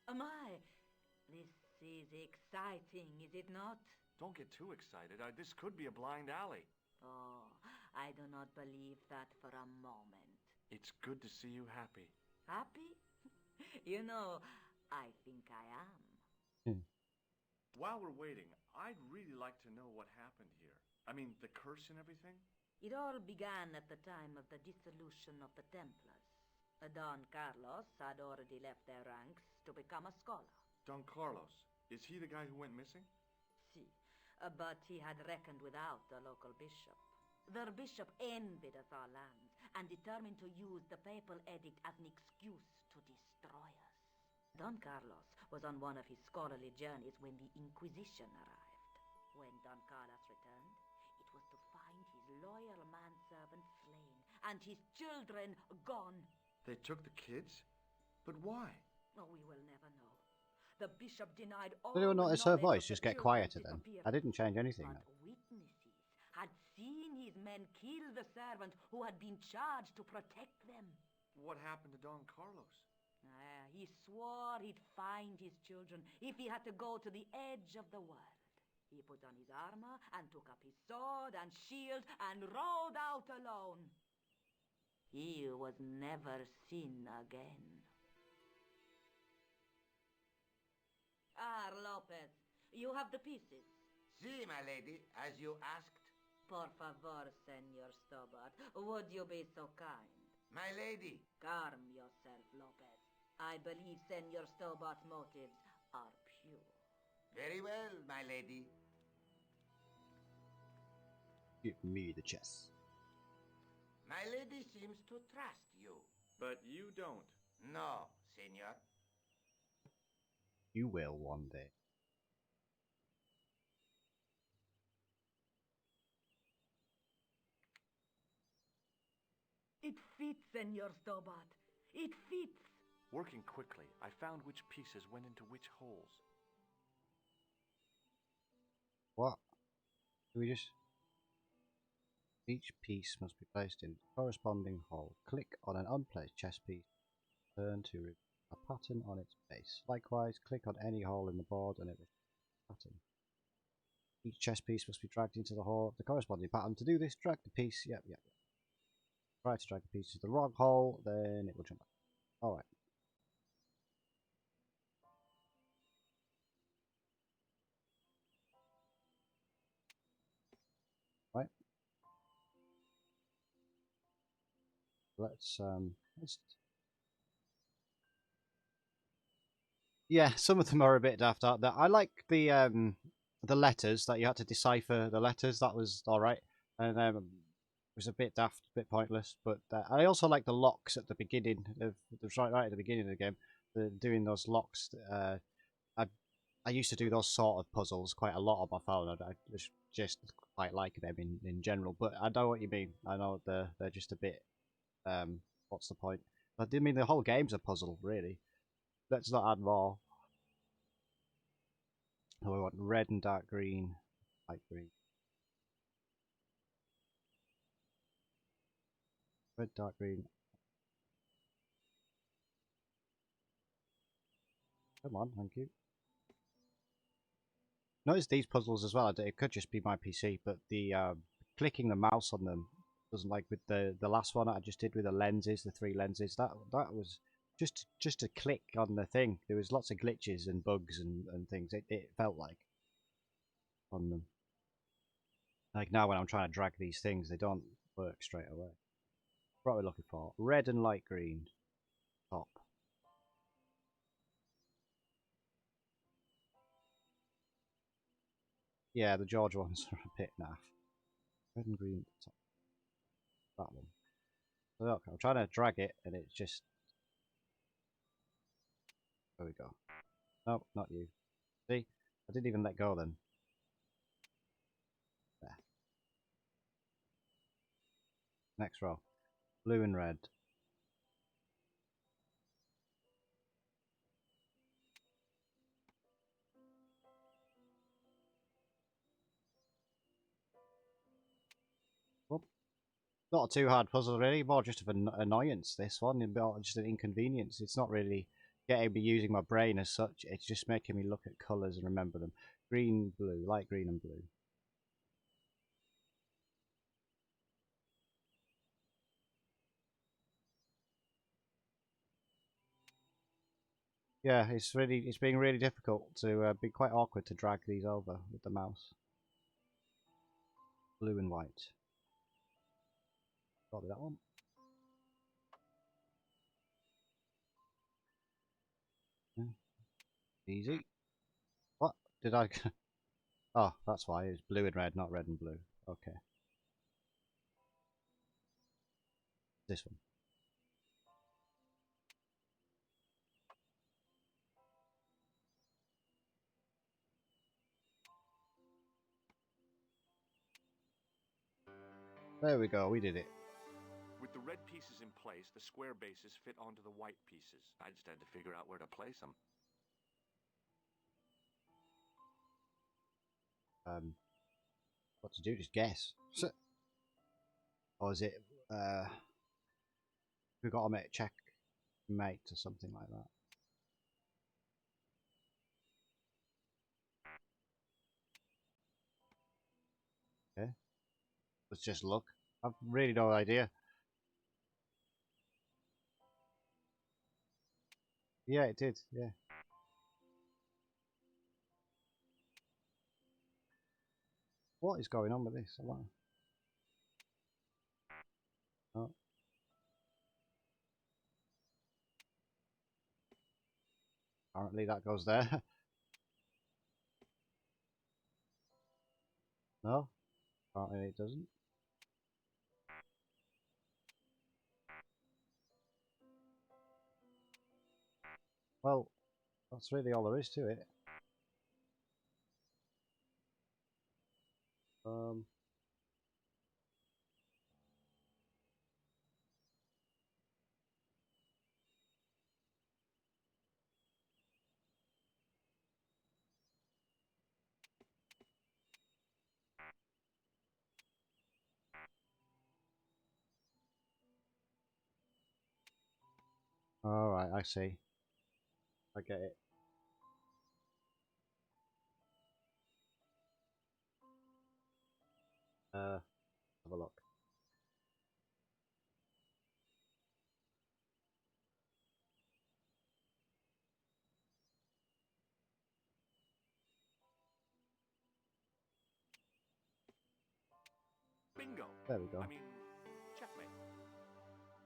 My, this is exciting, is it not? Don't get too excited. This could be a blind alley. Oh, I do not believe that for a moment. It's good to see you happy. Happy? You know, I think I am. While we're waiting, I'd really like to know what happened here. I mean, the curse and everything? It all began at the time of the dissolution of the Templars. Don Carlos had already left their ranks to become a scholar. Don Carlos, is he the guy who went missing? Si, but he had reckoned without the local bishop. Their bishop envied us our lands and determined to use the papal edict as an excuse to destroy us. Don Carlos was on one of his scholarly journeys when the Inquisition arrived. When Don Carlos returned, it was to find his loyal manservant slain and his children gone. They took the kids? But why? Oh, we will never know. The bishop denied all Did anyone the notice her knowledge voice of just the get children's quieter then? disappearance. I didn't change anything. But witnesses had seen his men kill the servant who had been charged to protect them. What happened to Don Carlos? He swore he'd find his children if he had to go to the edge of the world. He put on his armor and took up his sword and shield and rode out alone. He was never seen again. Lopez, you have the pieces. Si, my lady, as you asked. Por favor, Senor Stobart, would you be so kind? My lady. Calm yourself, Lopez. I believe Senor Stobart's motives are pure. Very well, my lady. Give me the chess. My lady seems to trust you. But you don't. No, senor. You will one day. It fits, Senor Stobart. It fits. Working quickly, I found which pieces went into which holes. What? Do we just... Each piece must be placed in corresponding hole. Click on an unplaced chess piece. Turn to reveal a pattern on its base. Likewise, click on any hole in the board and it will show a pattern. Each chess piece must be dragged into the hole of the corresponding pattern. To do this, drag the piece. Yep. Try to drag the piece to the wrong hole, then it will jump back. Alright. Right. Let's yeah, some of them are a bit daft out there. I like the letters that you had to decipher the letters. That was all right, and it was a bit daft, a bit pointless. But I also like the locks at the beginning of right at the beginning of the game. Doing those locks. I used to do those sort of puzzles quite a lot on my phone. I just quite like them in general. But I know what you mean. I know they're just a bit. What's the point? I mean the whole game's a puzzle, really. Let's not add more. Oh, we want red and dark green, light green. Red, dark green. Come on, thank you. Notice these puzzles as well. It could just be my PC, but the clicking the mouse on them doesn't, like with the last one I just did with the lenses, the 3 lenses. That was just a click on the thing. There was lots of glitches and bugs and things. It felt like on them. Like now when I'm trying to drag these things, they don't work straight away. What are we looking for? Red and light green. Top. Yeah, the George ones are a bit naff. Red and green. Top. That one. So look, I'm trying to drag it, and it's just... There we go. No, not you. See? I didn't even let go then. There. Next row. Blue and red. Well, not a too hard puzzle really, more just of an annoyance this one, more just an inconvenience. It's not really getting me using my brain as such, it's just making me look at colours and remember them. Green, blue, light green and blue. Yeah, it's being really difficult to be quite awkward to drag these over with the mouse. Blue and white. Probably that one. Yeah. Easy. What? Did I... Oh, that's why. It's blue and red, not red and blue. Okay. This one. There we go, we did it. With the red pieces in place, the square bases fit onto the white pieces. I just had to figure out where to place them. What to do? Just guess. Or is it, we got to make check mate or something like that? Okay. Let's just look. I've really no idea. Yeah, it did, yeah. What is going on with this? Oh. Apparently that goes there. No? Apparently it doesn't. Well, that's really all there is to it. Um, Alright, I see. I get it. Have a look. Bingo. There we go. I mean, checkmate.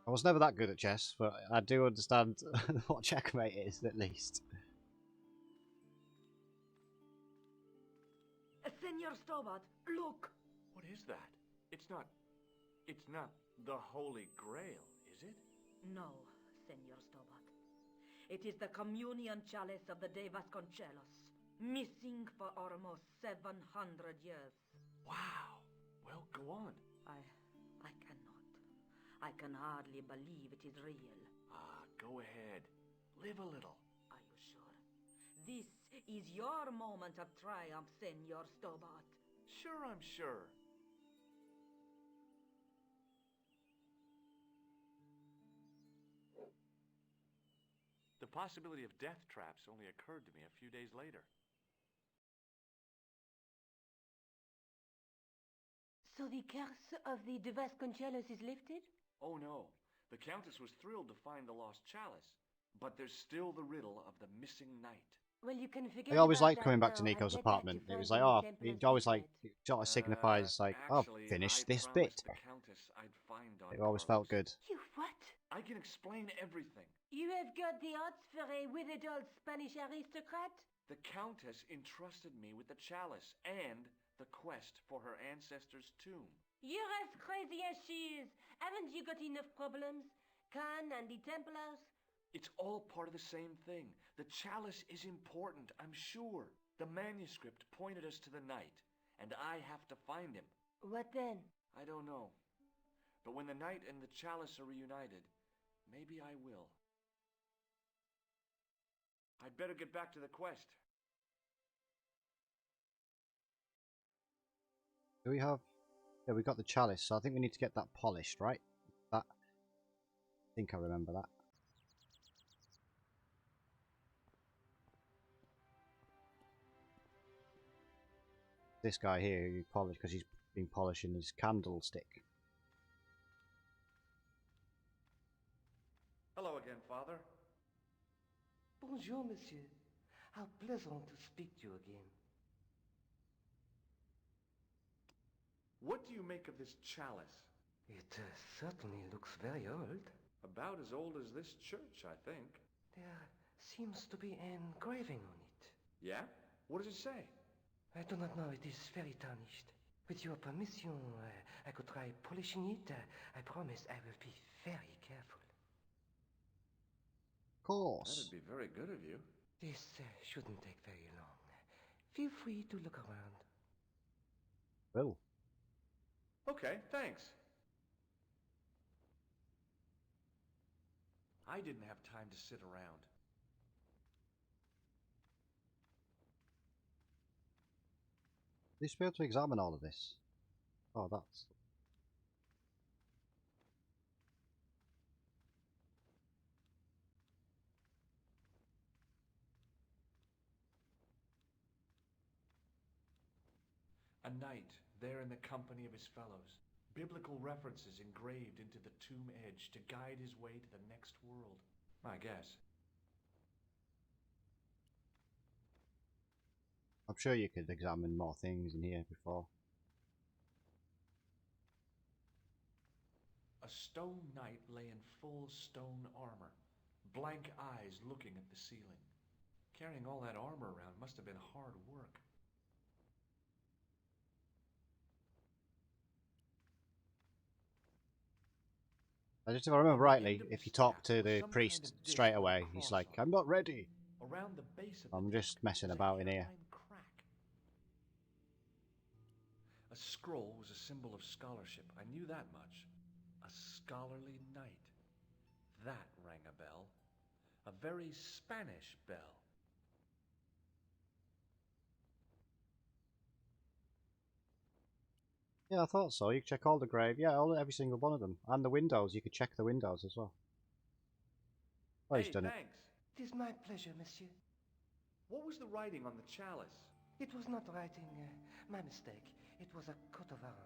I was never that good at chess, but I do understand what checkmate is, at least. Senor Stobart, look! What is that? It's not the Holy Grail, is it? No, Senor Stobart. It is the communion chalice of the De Vasconcelos, missing for almost 700 years. Wow. Well, go on. I cannot. I can hardly believe it is real. Go ahead. Live a little. Are you sure? This is your moment of triumph, Senor Stobart. Sure, I'm sure. The possibility of death traps only occurred to me a few days later. So the curse of the De Vasconcelos is lifted? Oh no, the Countess was thrilled to find the lost chalice, but there's still the riddle of the missing knight. Well, you can forget I always about liked that coming back now to and Nico's get back to apartment. It was fronting like, the oh, Templars' it always like, secret. it sort of signifies like, oh, Actually, finish I this promised bit. the Countess I'd find Don It always felt Carlos. good. You what? I can explain everything. You have got the odds for a withered old Spanish aristocrat? The Countess entrusted me with the chalice and the quest for her ancestor's tomb. You're as crazy as she is. Haven't you got enough problems? Khan and the Templars? It's all part of the same thing. The chalice is important, I'm sure. The manuscript pointed us to the knight, and I have to find him. What then? I don't know. But when the knight and the chalice are reunited, maybe I will. I'd better get back to the quest. Do we have... Yeah, we got the chalice, so I think we need to get that polished, right? That... I think I remember that. This guy here, you polish because he's been polishing his candlestick. Hello again, Father. Bonjour, monsieur. How pleasant to speak to you again. What do you make of this chalice? It certainly looks very old. About as old as this church, I think. There seems to be an engraving on it. Yeah? What does it say? I do not know. It is very tarnished. With your permission, I could try polishing it. I promise I will be very careful. Of course. That'd be very good of you. This shouldn't take very long. Feel free to look around. Will. Okay, thanks. I didn't have time to sit around. You should be able to examine all of this. Oh, that's... A knight, there in the company of his fellows. Biblical references engraved into the tomb edge to guide his way to the next world. I guess. I'm sure you could examine more things in here before. A stone knight lay in full stone armor, blank eyes looking at the ceiling. Carrying all that armor around must have been hard work. I just, if I remember On the rightly, end of if the you talk staff to was the some priest kind of disc straight with a away, he's cross like, on I'm it. not ready. Around the base of I'm the just disc messing was a about in here. hairline crack. A scroll was a symbol of scholarship. I knew that much. A scholarly knight. That rang a bell. A very Spanish bell. Yeah, I thought so. You could check all the grave. Yeah, every single one of them. And the windows. You could check the windows as well. Oh, he's Hey, done it. thanks. It is my pleasure, monsieur. What was the writing on the chalice? It was not writing, my mistake. It was a coat of arms.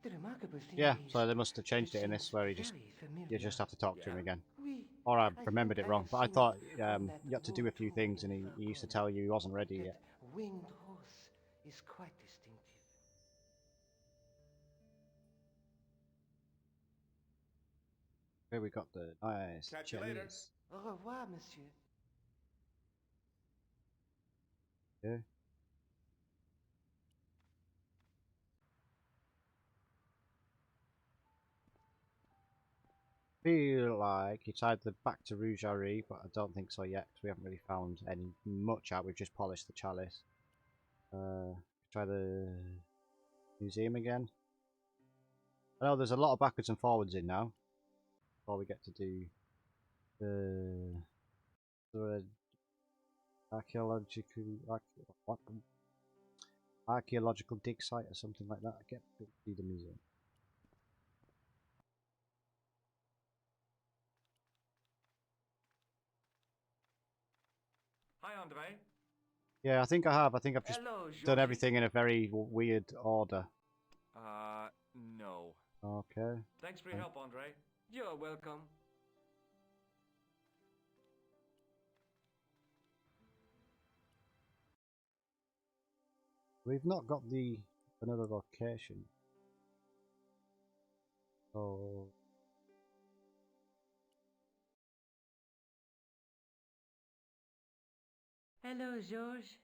The remarkable thing Yeah, is so they must have that changed it in seems this where very familiar. you just have to talk to him Yeah? again. Oui, Or I I remembered think it I wrong, have but I seen thought it on that you had to do wall a few tomb in things, the and far he used to corner. tell you he wasn't ready That yet. winged horse is quite distinctive. Here we got the nice Catch you later. chalice. Au revoir, monsieur. Yeah. Feel like it's either back to Rougerie, but I don't think so yet because we haven't really found any much out. We've just polished the chalice. Try the museum again. I know there's a lot of backwards and forwards in now. Before we get to do the archaeological dig site or something like that. I get to do the museum. Hi, Andre. Yeah, I think I have. I think I've just Hello, done Georgie. everything in a very weird order. No. Okay. Thanks for your help, Andre. You're welcome. We've not got the another location. Oh. Hello, George.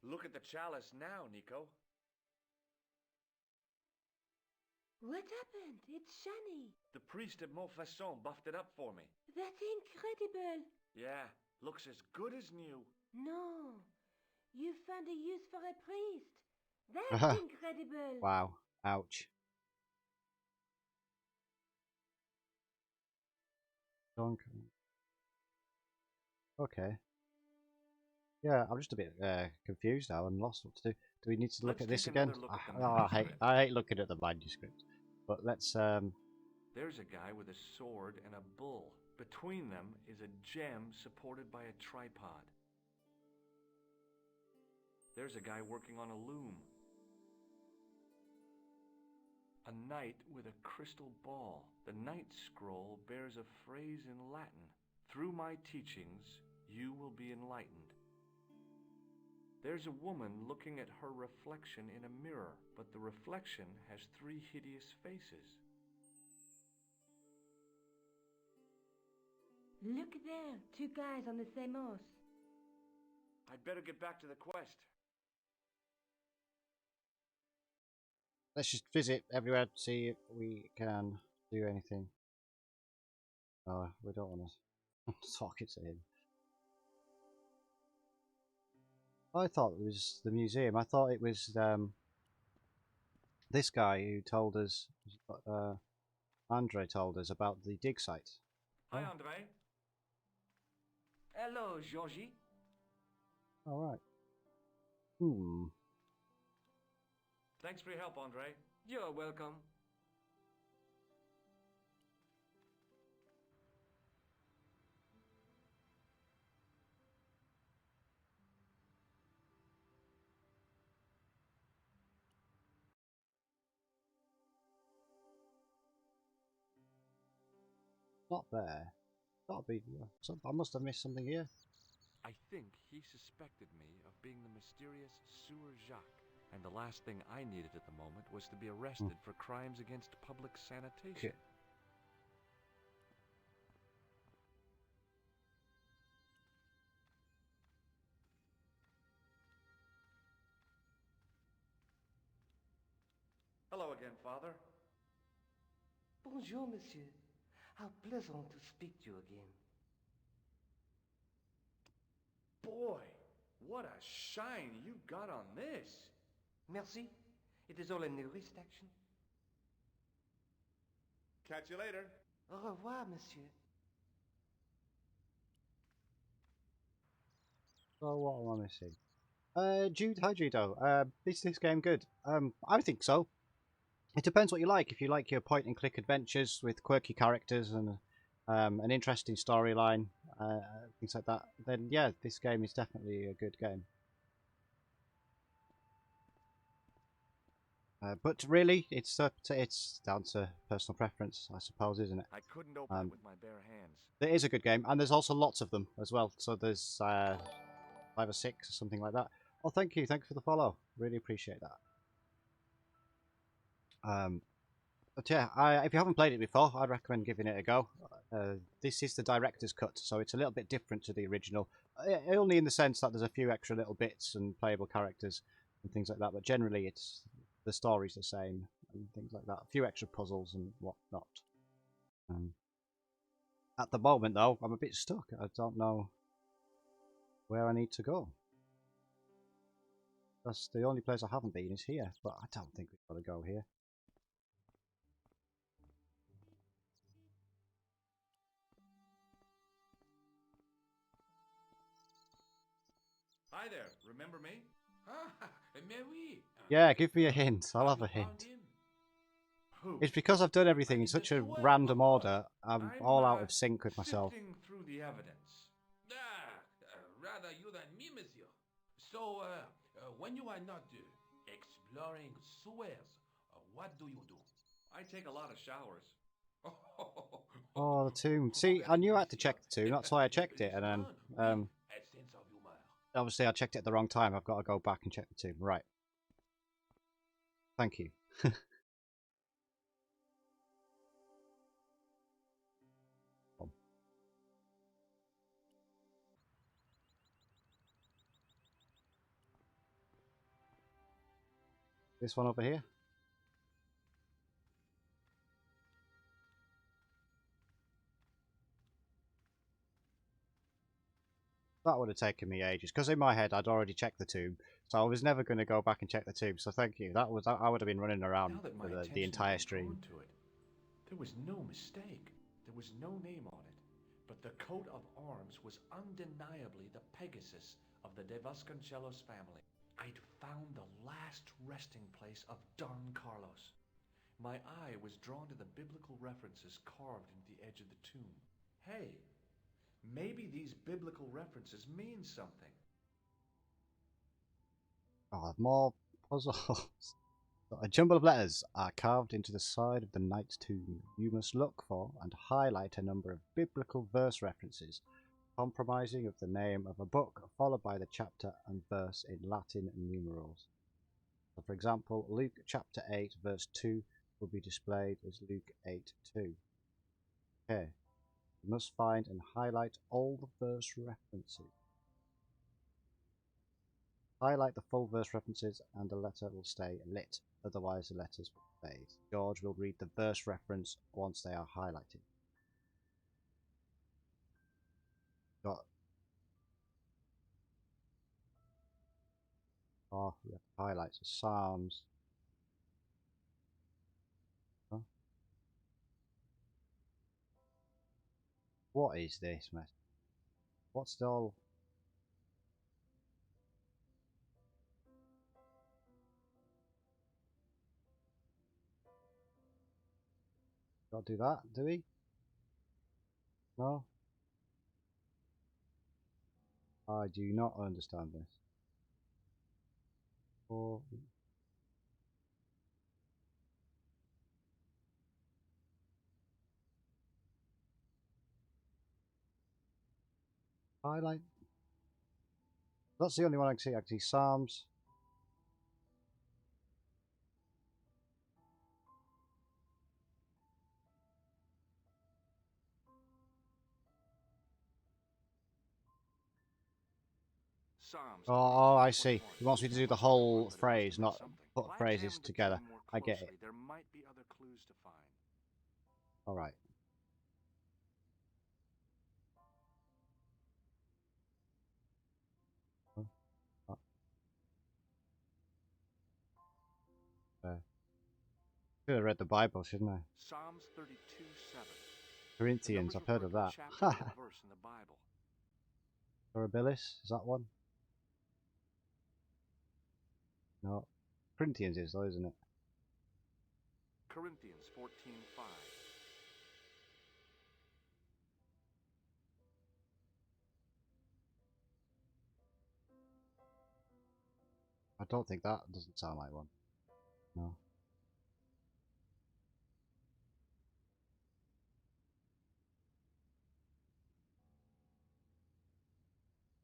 Look at the chalice now, Nico. What happened? It's shiny. The priest at Montfaucon buffed it up for me. That's incredible. Yeah, looks as good as new. No, you found a use for a priest. That's incredible. Wow. Ouch. Okay. Yeah, I'm just a bit confused now and lost what to do. Do we need to look Let's at this take again? another look at the I hate manuscript. I hate looking at the manuscript. But let's There's a guy with a sword and a bull. Between them is a gem supported by a tripod. There's a guy working on a loom. A knight with a crystal ball. The knight's scroll bears a phrase in Latin. Through my teachings, you will be enlightened. There's a woman looking at her reflection in a mirror, but the reflection has 3 hideous faces. Look there, 2 guys on the same horse. I'd better get back to the quest. let's just visit everywhere to see if we can do anything. Oh, we don't want to talk it to him. I thought it was the museum. I thought it was this guy who told us, Andre told us about the dig site. Hi, Oh. Andre. Hello, Georgie. All right. Hmm. Thanks for your help, Andre. You're welcome. Not there. Gotta be. I must have missed something here. I think he suspected me of being the mysterious Sewer Jacques. And the last thing I needed at the moment was to be arrested for crimes against public sanitation. Okay. Hello again, Father. Bonjour, monsieur. How pleasant to speak to you again. Boy, what a shine you got on this. Merci. It is all in the wrist action. Catch you later. Au revoir, monsieur. So what am I missing? Jude, hi Judo. Is this game good? I think so. It depends what you like. If you like your point and click adventures with quirky characters and an interesting storyline, things like that, then yeah, this game is definitely a good game. But really, it's down to personal preference, I suppose, isn't it? I couldn't open it with my bare hands. It is a good game, and there's also lots of them as well. So there's 5 or 6 or something like that. Oh, thank you for the follow. Really appreciate that. But yeah, if you haven't played it before, I'd recommend giving it a go. This is the director's cut, so it's a little bit different to the original. Only in the sense that there's a few extra little bits and playable characters and things like that, but generally it's the story's the same and things like that. A few extra puzzles and whatnot. At the moment, though, I'm a bit stuck. I don't know where I need to go. That's the only place I haven't been is here, but I don't think we've got to go here. Hi there, remember me? Ah, mais oui. Yeah, give me a hint. I'll have You a found hint. him? Who? It's because I've done everything in such a random order, I'm all out of sync with myself. Sifting through the evidence. Rather you than me, monsieur. So, when you are not exploring sewers, what do you do? I take a lot of showers. Oh, the tomb. See, I knew I had to check the tomb. That's why I checked it, and then A sense of humor. obviously I checked it at the wrong time. I've got to go back and check the tomb. Right. Thank you. This one over here. That would have taken me ages, because in my head I'd already checked the tomb, so I was never going to go back and check the tomb. So thank you. I would have been running around Now that my for the attention entire had been stream. drawn to it, there was no mistake. There was no name on it, but the coat of arms was undeniably the Pegasus of the De Vasconcelos family. I'd found the last resting place of Don Carlos. My eye was drawn to the biblical references carved into the edge of the tomb. Hey, maybe these biblical references mean something. Oh, more puzzles. A jumble of letters are carved into the side of the knight's tomb. You must look for and highlight a number of biblical verse references, comprising of the name of a book, followed by the chapter and verse in Latin numerals. So for example, Luke chapter 8, verse 2 will be displayed as Luke 8:2. Okay, you must find and highlight all the verse references. Highlight the full verse references and the letter will stay lit, otherwise the letters will fade. George will read the verse reference once they are highlighted. Got we have highlights of Psalms. Huh? What is this mess? What's the all? Gotta do that, do we? No? I do not understand this. Or highlight. That's the only one I can see actually. Psalms. Psalms Oh, I see. 22:21. He wants me to do the Sounds like a whole run, but it must phrase, mean not something. put If I phrases examine the together. tomb more I get it. closely, there might be other clues to find. Alright. Should have read the Bible, shouldn't I? Psalms 32:7. The Corinthians, numbers I've refer heard of to a that. chapter or verse in the Bible. Horribilis, is that one? No. Corinthians is though, isn't it? Corinthians 14:5. I don't think that doesn't sound like one. No.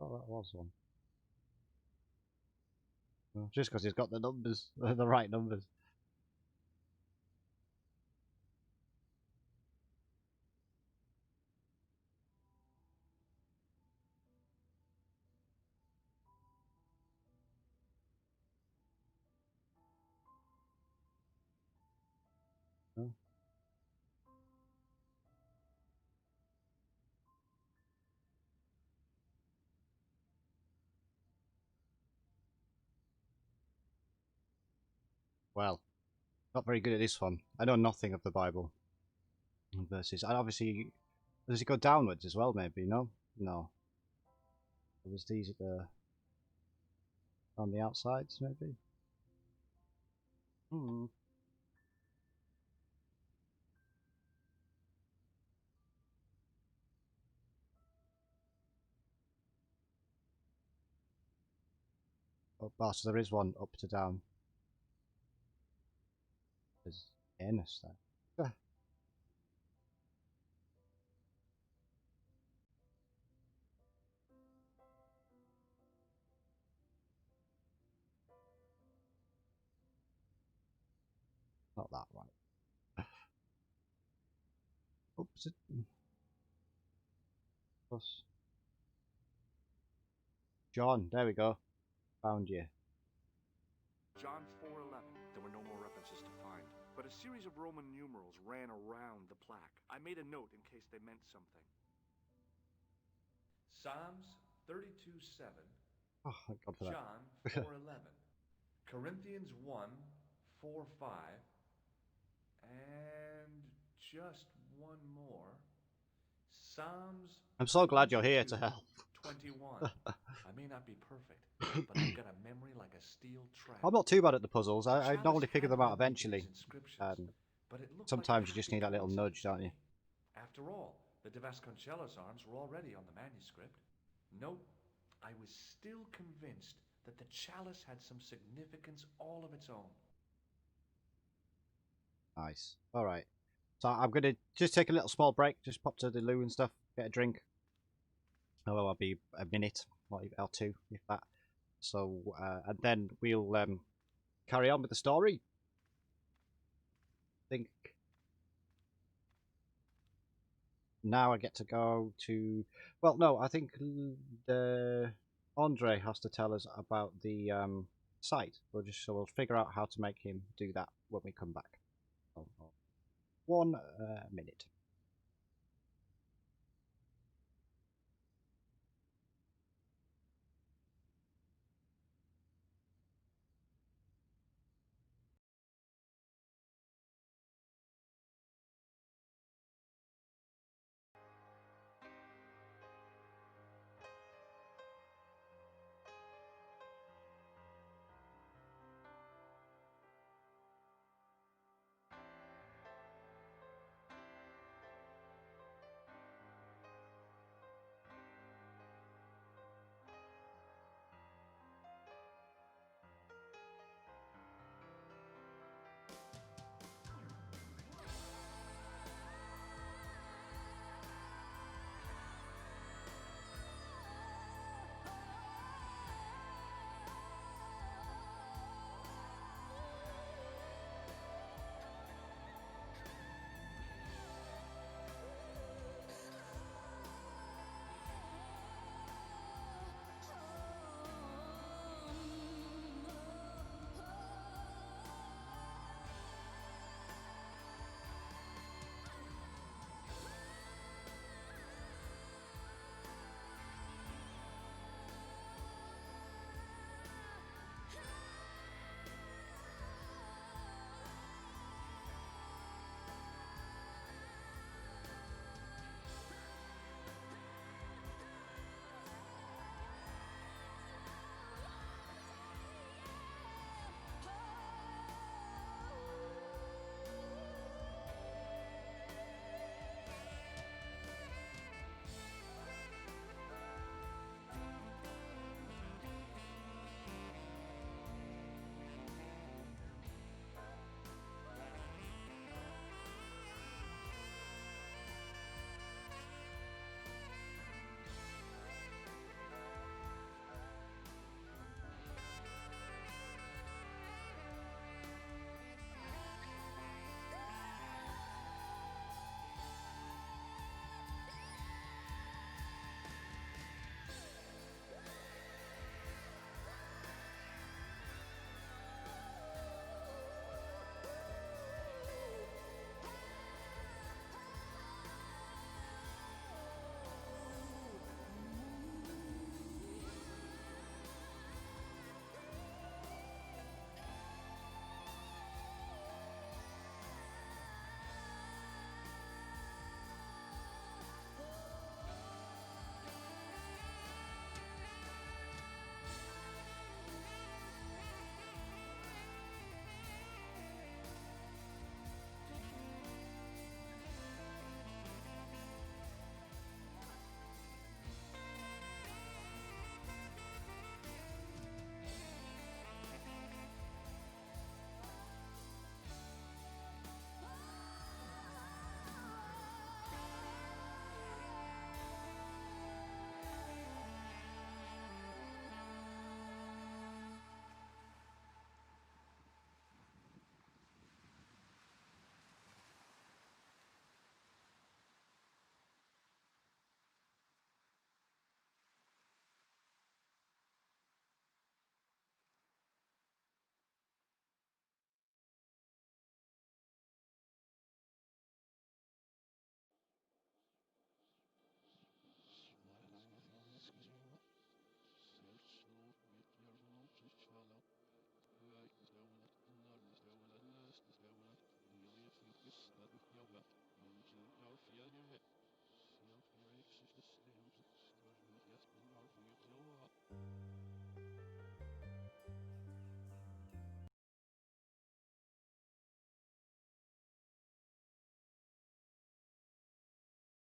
Oh, that was one. Well, just because he's got the numbers, the right numbers. Oh. Well, not very good at this one. I know nothing of the Bible verses. And obviously, does it go downwards as well? Maybe no, no. It was these at the on the outsides, maybe. Hmm. Oh, so there is one up to down. There's Ernest there. Ah, not that right. Oops. Plus John, there we go. Found you. John 4:11. There were no more references to find, but a series of Roman numerals ran around the plaque. I made a note in case they meant something. Psalms 32:7, Oh, thank God for that. John 4:11, Corinthians 1:4-5, and just one more. Psalms I'm so glad you're here to help. 22:21. I may not be perfect, but I've got a memory like a steel trap. I'm not too bad at the puzzles. The I chalice normally figure had them out led me to these eventually. inscriptions, but it looked like a Sometimes you just happy need that little nudge, coincidence to don't you? me. After all, the De Vasconcelos arms were already on the manuscript. Nope, I was still convinced that the chalice had some significance all of its own. Nice. All right. So I'm gonna just take a little small break. Just pop to the loo and stuff. Get a drink. Oh, well, I'll be a minute or two, if that. So and then we'll carry on with the story. I think now I get to go to. Well, no, I think the Andre has to tell us about the site. We'll figure out how to make him do that when we come back. 1 minute.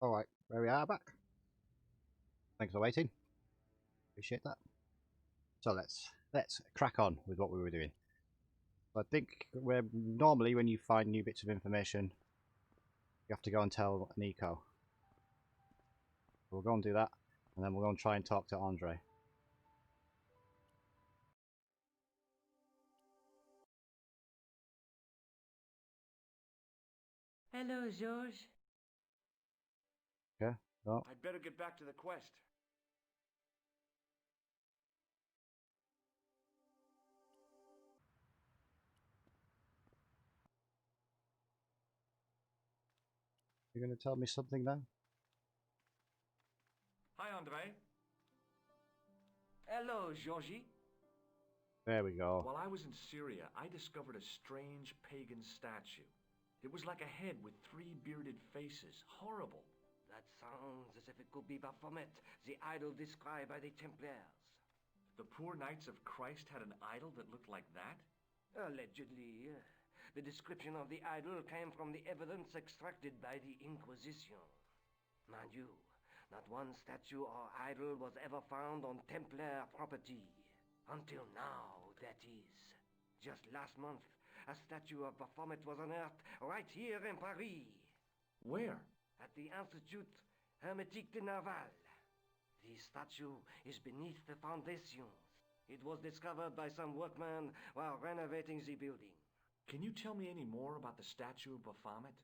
Alright, there we are back. Thanks for waiting. Appreciate that. So let's crack on with what we were doing. I think where normally when you find new bits of information, you have to go and tell Nico. We'll go and do that, and then we'll go and try and talk to Andre. Hello, George. Okay. No. I'd better get back to the quest. You're going to tell me something now? Hi, Andre. Hello, Georgie. There we go. While I was in Syria, I discovered a strange pagan statue. It was like a head with 3 bearded faces. Horrible. That sounds as if it could be Baphomet, the idol described by the Templars. The poor Knights of Christ had an idol that looked like that? Allegedly. The description of the idol came from the evidence extracted by the Inquisition. Mind you, not one statue or idol was ever found on Templar property. Until now, that is. Just last month, a statue of Baphomet was unearthed right here in Paris. Where? At the Institut Hermétique de Naval. The statue is beneath the foundations. It was discovered by some workmen while renovating the building. Can you tell me any more about the statue of Baphomet?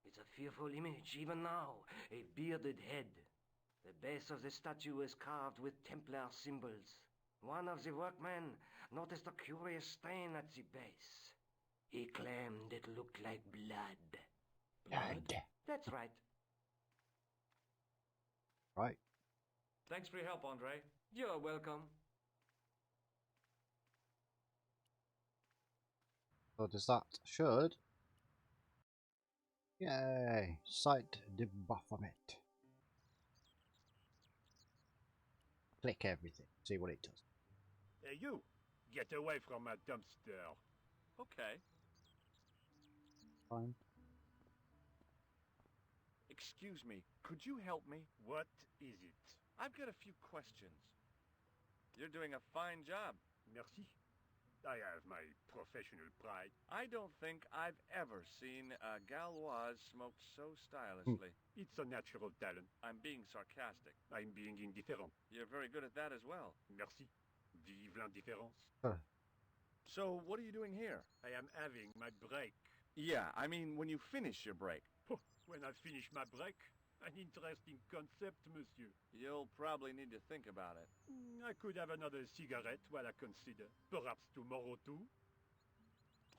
It's a fearful image, even now. A bearded head. The base of the statue is carved with Templar symbols. One of the workmen noticed a curious stain at the base. He claimed it looked like blood. Blood. That's right. Right. Thanks for your help, Andre. You're welcome. So does that should? Yay! Site de Baphomet. Click everything. See what it does. Hey, you! Get away from my dumpster. Okay. Fine. Excuse me, could you help me? What is it? I've got a few questions. You're doing a fine job. Merci. I have my professional pride. I don't think I've ever seen a Gauloise smoked so stylishly. It's a natural talent. I'm being sarcastic. I'm being indifferent. You're very good at that as well. Merci. Vive l'indifférence. So, what are you doing here? I am having my break. Yeah, I mean when you finish your break. When I finish my break, an interesting concept, monsieur. You'll probably need to think about it. I could have another cigarette while I consider. Perhaps tomorrow too.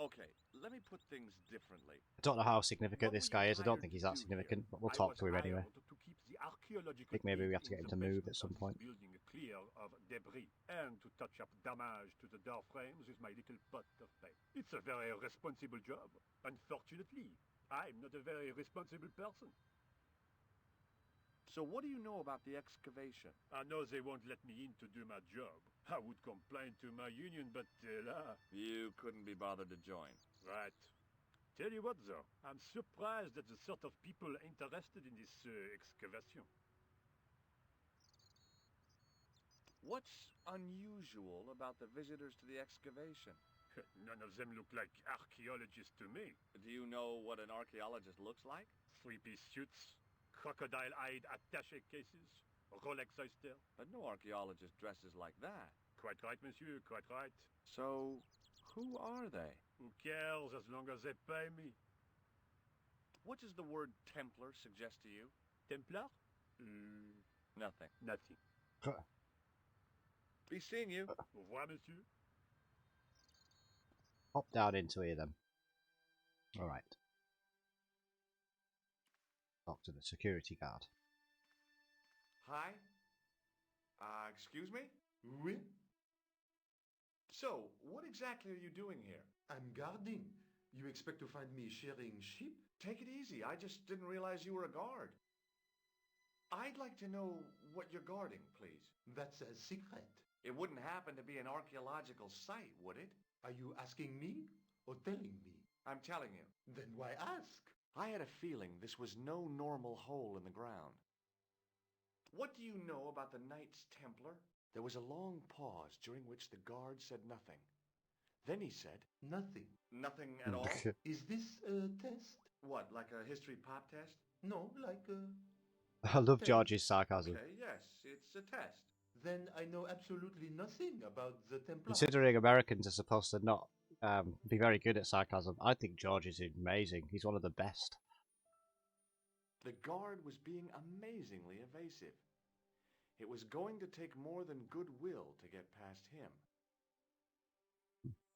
Okay, let me put things differently. I don't know how significant What this were you guy is. I don't hired think he's to that do significant, here? but we'll I talk was to him anyway. hired to keep the archaeological I think maybe we have to get in him the to move at basement some of point. this building clear of debris and to touch up damage to the door frames with my little pot of paint. It's a very responsible job. Unfortunately, I'm not a very responsible person. So what do you know about the excavation? I know they won't let me in to do my job. I would complain to my union, but You couldn't be bothered to join. Right. Tell you what, though, I'm surprised at the sort of people interested in this excavation. What's unusual about the visitors to the excavation? None of them look like archaeologists to me. Do you know what an archaeologist looks like? Three-piece suits, crocodile-eyed attaché cases, Rolex oyster. But no archaeologist dresses like that. Quite right, monsieur, quite right. So, who are they? Who cares as long as they pay me? What does the word Templar suggest to you? Templar? Nothing. Nothing. Be seeing you. Au revoir, monsieur. Hop down into here then. Alright. Talk to the security guard. Hi? Excuse me? Oui, So, what exactly are you doing here? I'm guarding. You expect to find me shearing sheep? Take it easy. I just didn't realize you were a guard. I'd like to know what you're guarding, please. That's a secret. It wouldn't happen to be an archaeological site, would it? Are you asking me or telling me? I'm telling you. Then why ask? I had a feeling this was no normal hole in the ground. What do you know about the Knights Templar? There was a long pause during which the guard said nothing. Then he said, Nothing. "Nothing at all?" Is this a test? What, like a history pop test? No, like a... I love Test. George's sarcasm. Okay, yes, it's a test. Then I know absolutely nothing about the Templars. Considering Americans are supposed to not be very good at sarcasm, I think George is amazing. He's one of the best. The guard was being amazingly evasive. It was going to take more than goodwill to get past him.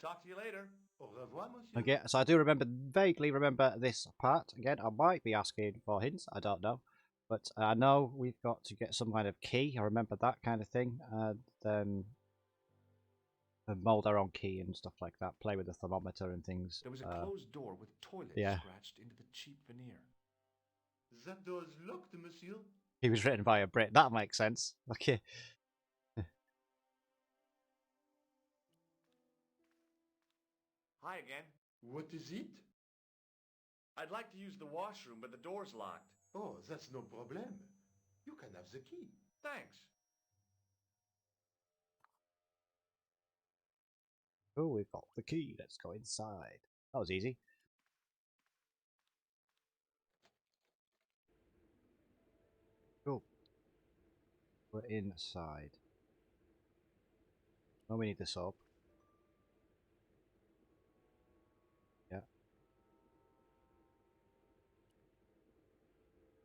Talk to you later. Au revoir, monsieur. Okay, so I do vaguely remember this part. Again, I might be asking for hints, I don't know. But I know we've got to get some kind of key. I remember that kind of thing. And then mold our own key and stuff like that. Play with the thermometer and things. There was a closed door with toilet yeah. scratched into the cheap veneer. That door is locked, monsieur. He was written by a Brit. That makes sense. Okay. Hi again. What is it? I'd like to use the washroom, but the door's locked. Oh, that's no problem. You can have the key. Thanks. Oh, we've got the key. Let's go inside. That was easy. Cool. We're inside. Oh, we need the soap. Yeah.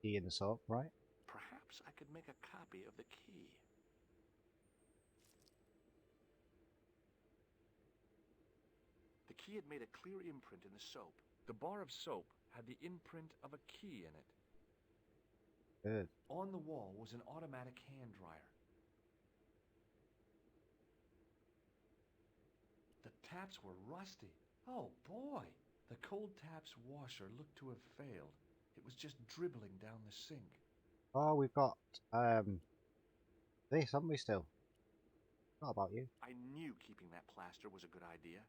Key in the soap, right? Perhaps I could make a copy of the key. The key had made a clear imprint in the soap. The bar of soap had the imprint of a key in it. Good. On the wall was an automatic hand dryer. The taps were rusty. Oh boy! The cold taps washer looked to have failed. It was just dribbling down the sink. Oh, we've got this, haven't we still? Not about you. I knew keeping that plaster was a good idea.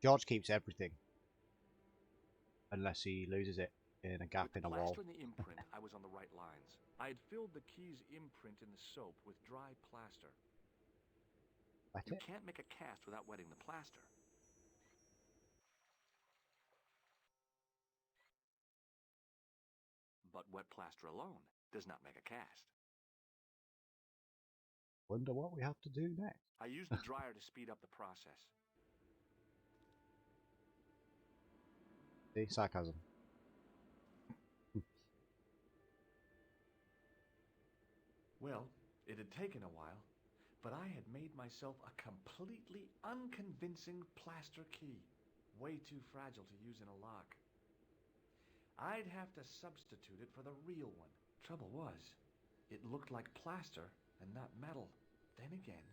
George keeps everything. Unless he loses it in a gap in a wall. With the plaster and the imprint, I was on the right lines. I had filled the key's imprint in the soap with dry plaster. You can't make a cast without wetting the plaster. But wet plaster alone does not make a cast. Wonder what we have to do next. I used the dryer to speed up the process. See, sarcasm. Well, it had taken a while, but I had made myself a completely unconvincing plaster key, way too fragile to use in a lock. I'd have to substitute it for the real one. Trouble was, it looked like plaster and not metal. Then again,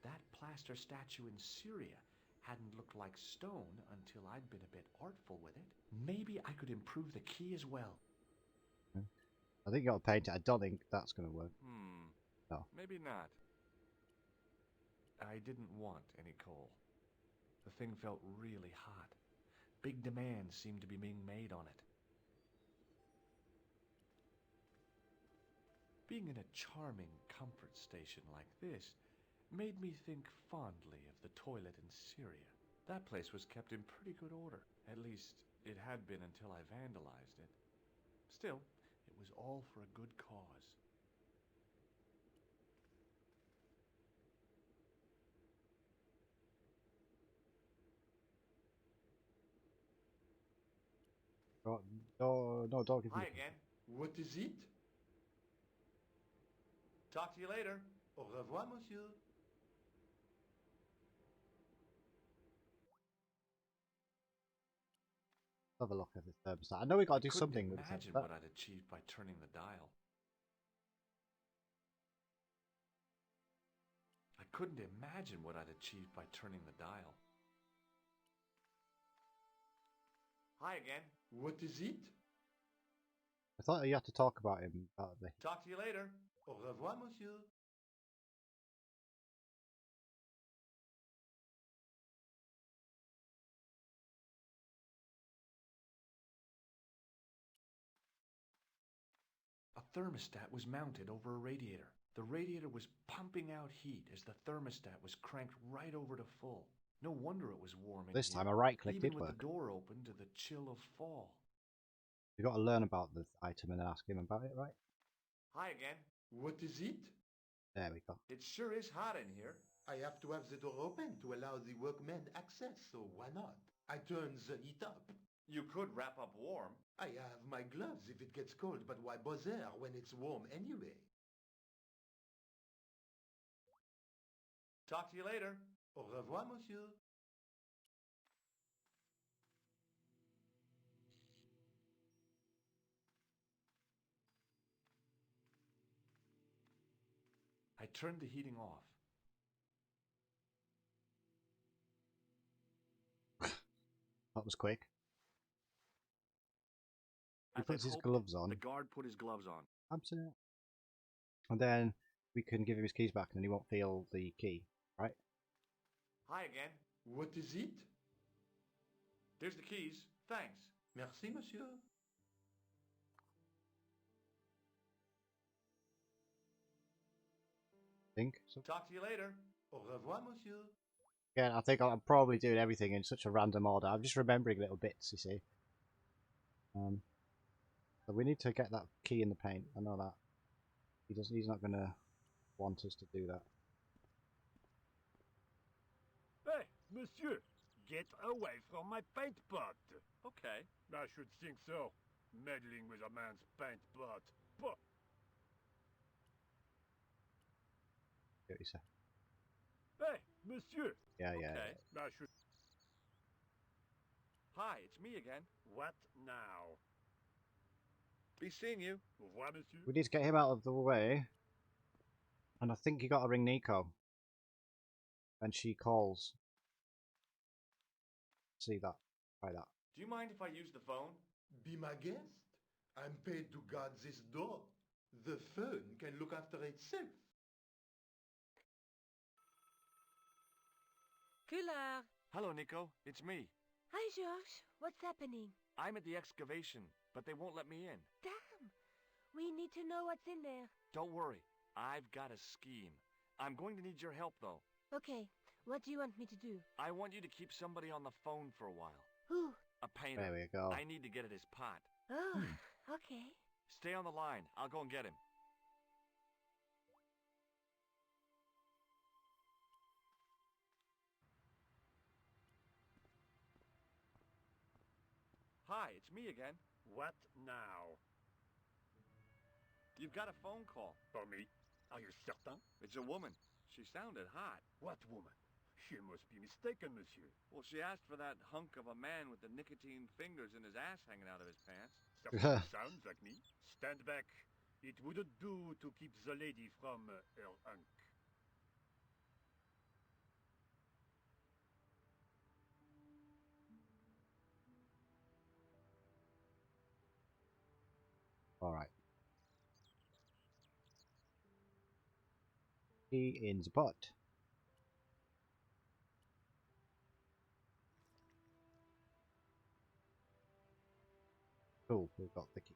that plaster statue in Syria hadn't looked like stone until I'd been a bit artful with it. Maybe I could improve the key as well. I think you got to paint it. I don't think that's going to work. No. Maybe not. I didn't want any coal. The thing felt really hot. Big demands seemed to be being made on it. Being in a charming comfort station like this made me think fondly of the toilet in Syria. That place was kept in pretty good order. At least, it had been until I vandalized it. Still, it was all for a good cause. No, don't give me. Hi again. What is it? Talk to you later. Au revoir, monsieur. Have a look at the thermostat. I know we got to do something with the Imagine thermostat. what I'd achieved by turning the dial. I couldn't imagine what I'd achieved by turning the dial. Hi again. What is it? I thought you had to talk about him. Talk to you later. Au revoir, monsieur. thermostat was mounted over a radiator. The radiator was pumping out heat as the thermostat was cranked right over to full. No wonder it was warm in This here, time a right click even did with work. the door open to the chill of fall. You got to learn about the item and then ask him about it, right? Hi again. What is it? There we go. It sure is hot in here. I have to have the door open to allow the workmen access, so why not? I turn the heat up. You could wrap up warm. I have my gloves if it gets cold, but why bother when it's warm anyway? Talk to you later. Au revoir, monsieur. I turned the heating off. That was quick. He As I puts his hoped, gloves on. The guard put his gloves on. Absolutely. And then we can give him his keys back and then he won't feel the key, right? Hi again. What is it? Here's the keys. Thanks. Merci, monsieur. Think so. Talk to you later. Au revoir, monsieur. Again, I think I'm probably doing everything in such a random order. I'm just remembering little bits, you see. So we need to get that key in the paint. I know that. He's not going to want us to do that. Hey, monsieur! Get away from my paint pot! Okay. I should think so. Meddling with a man's paint pot. Pah! See what you say. Hey, monsieur! Yeah. Okay. I should... Hi, it's me again. What now? Be seeing you. Au revoir, monsieur. We need to get him out of the way. And I think you got to ring Nico. And she calls. See that. Try that. Do you mind if I use the phone? Be my guest. I'm paid to guard this door. The phone can look after itself. Coulard. Hello, Nico. It's me. Hi, Georges. What's happening? I'm at the excavation, but they won't let me in. Damn. We need to know what's in there. Don't worry. I've got a scheme. I'm going to need your help, though. Okay. What do you want me to do? I want you to keep somebody on the phone for a while. Who? A painter. There we go. I need to get at his pot. Oh, okay. Stay on the line. I'll go and get him. Hi, it's me again. What now? You've got a phone call. For me? Are you certain? It's a woman. She sounded hot. What woman? She must be mistaken, monsieur. Well, she asked for that hunk of a man with the nicotine fingers and his ass hanging out of his pants. That sounds like me. Stand back. It wouldn't do to keep the lady from her hunk. Alright. Key in the butt. Cool, we've got the key.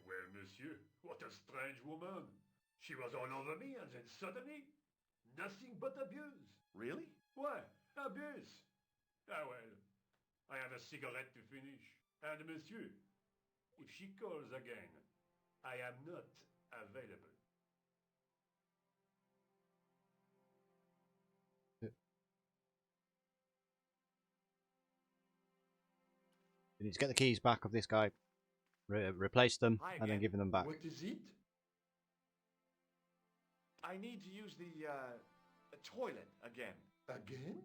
Well, monsieur, what a strange woman. She was all over me and then suddenly, nothing but abuse. Really? What? Abuse? Ah well, I have a cigarette to finish. And monsieur, if she calls again, I am not available. We need to get the keys back of this guy. Replace them Hi and then again. give them back. What is it? I need to use the toilet again. Again?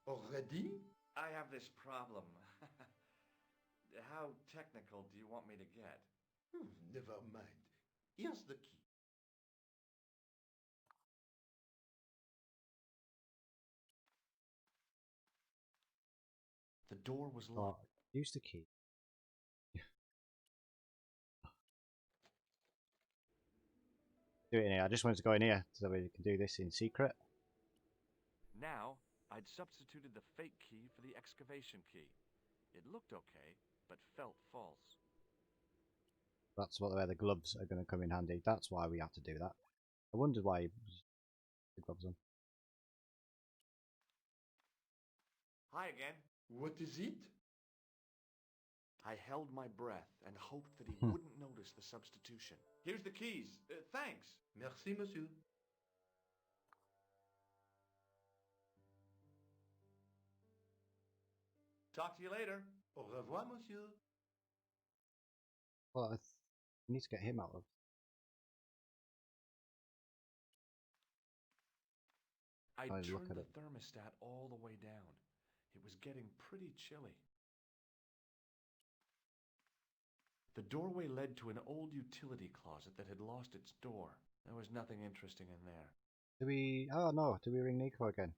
Already? I have this problem. How technical do you want me to get? Never mind. Here's the key. The door was Oh, locked. use the key. Do it in here. I just wanted to go in here so we can do this in secret. Now, I'd substituted the fake key for the excavation key. It looked okay, but felt false. That's where the gloves are going to come in handy. That's why we had to do that. I wondered why he was the gloves on. Hi again. What is it? I held my breath and hoped that he wouldn't notice the substitution. Here's the keys. Thanks. Merci, monsieur. Talk to you later. Au revoir, monsieur. Well, I need to get him out of. I I look turned at the it. thermostat all the way down. It was getting pretty chilly. The doorway led to an old utility closet that had lost its door. There was nothing interesting in there. Do we? Oh no! Do we ring Nico again?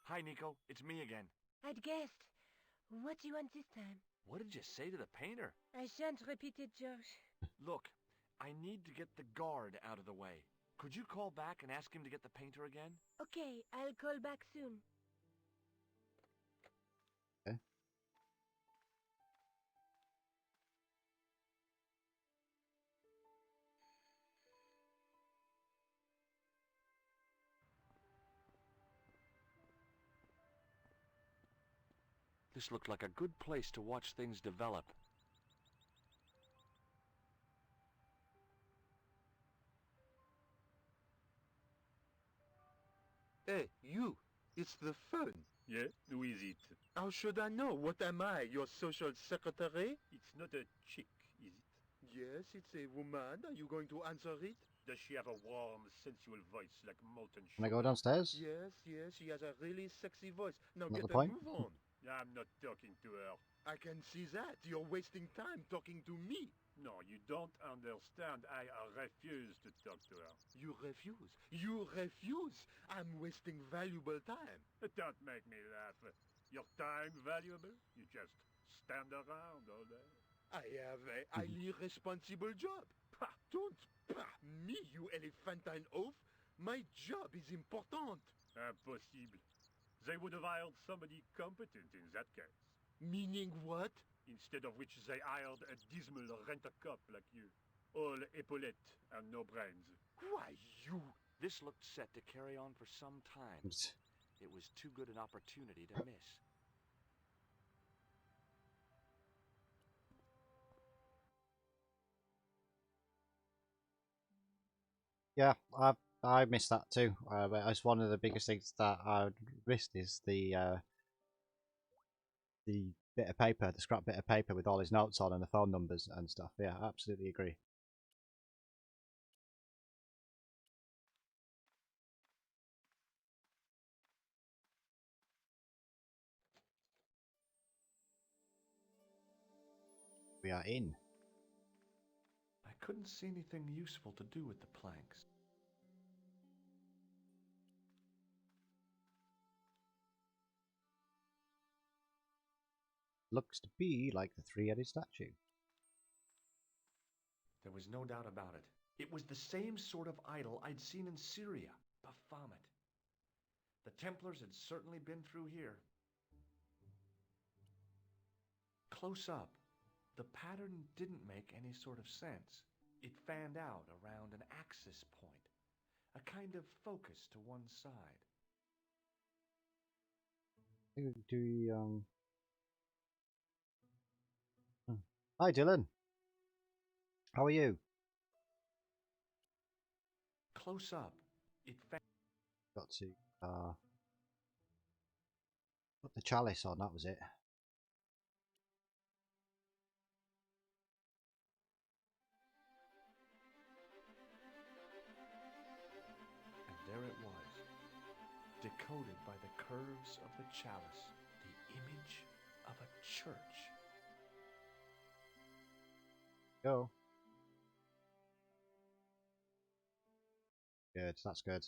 Hi, Nico. It's me again. I'd guessed. What do you want this time? What did you say to the painter? I shan't repeat it, George. Look, I need to get the guard out of the way. Could you call back and ask him to get the painter again? Okay, I'll call back soon. Okay. This looked like a good place to watch things develop. Hey, you! It's the phone. Yeah, who is it? How should I know? What am I, your social secretary? It's not a chick, is it? Yes, it's a woman. Are you going to answer it? Does she have a warm, sensual voice like molten Can I sugar? go downstairs? Yes, she has a really sexy voice. Now Not get the a point. move on. I'm not talking to her. I can see that. You're wasting time talking to me. No, you don't understand. I refuse to talk to her. You refuse. You refuse. I'm wasting valuable time. Don't make me laugh. Your time valuable? You just stand around all day. I have a highly responsible job. Pah, don't pah me, you elephantine oaf. My job is important. Impossible. They would have hired somebody competent in that case. Meaning what? Instead of which they hired a dismal rent-a-cop like you. All epaulettes and no brains. Why, you... This looked set to carry on for some time. It was too good an opportunity to miss. Yeah, I missed that too. But it's one of the biggest things that I missed is the bit of paper, the scrap bit of paper with all his notes on and the phone numbers and stuff. Yeah, I absolutely agree. We are in. I couldn't see anything useful to do with the planks. Looks to be like the three-headed statue. There was no doubt about it. It was the same sort of idol I'd seen in Syria, Baphomet. The Templars had certainly been through here. Close up, the pattern didn't make any sort of sense. It fanned out around an axis point, a kind of focus to one side. Do we, Hi, Dylan. How are you? Close up, it Got to put the chalice on. That was it. And there it was, decoded by the curves of the chalice, the image of a church. Go. Good, that's good.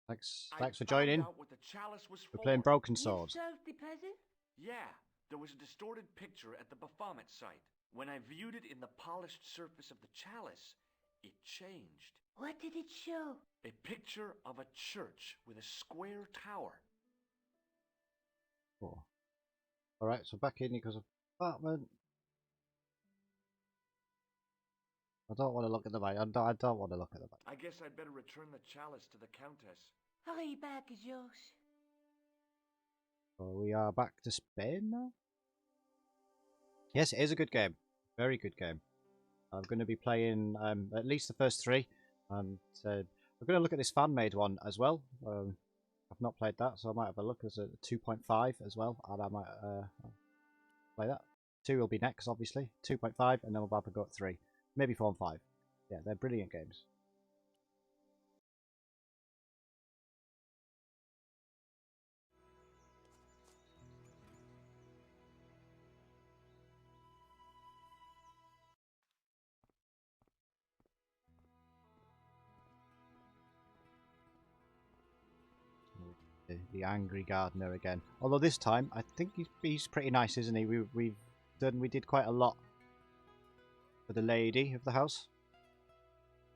Thanks for joining. We're playing Broken Sword. You solved the puzzle? Yeah, there was a distorted picture at the Baphomet site. When I viewed it in the polished surface of the chalice, it changed. What did it show? A picture of a church with a square tower. Oh. Alright, so back in Nico's apartment. I don't want to look at the bike. I don't want to look at the bike. I guess I'd better return the chalice to the Countess. Hurry back, Georges. So we are back to Spain now? Yes, it is a good game. Very good game. I'm going to be playing at least the first 3. And I'm going to look at this fan-made one as well. I've not played that, so I might have a look. There's a 2.5 as well, and I might play that. 2 will be next, obviously. 2.5, and then we'll have a go at 3. Maybe 4 and 5. Yeah, they're brilliant games. The angry gardener again. Although this time, I think he's pretty nice, isn't he? We did quite a lot for the lady of the house,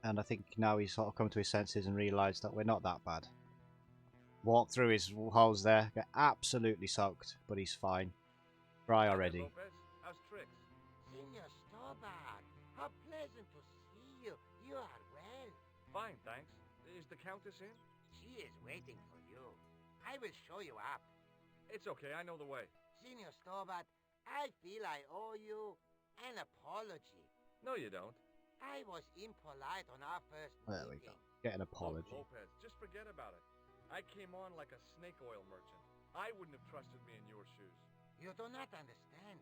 and I think now he's sort of come to his senses and realised that we're not that bad. Walk through his holes there, get absolutely soaked, but he's fine. Dry already. Lopez, how's tricks? Senor Stobart, how pleasant to see you. You are well. Fine, thanks. Is the Countess in? She is waiting for you. I will show you up. It's okay, I know the way. Senor Stobart, I feel I owe you an apology. No, you don't. I was impolite on our first There we meeting. go. Get an apology. Look, Lopez, just forget about it. I came on like a snake oil merchant. I wouldn't have trusted me in your shoes. You do not understand.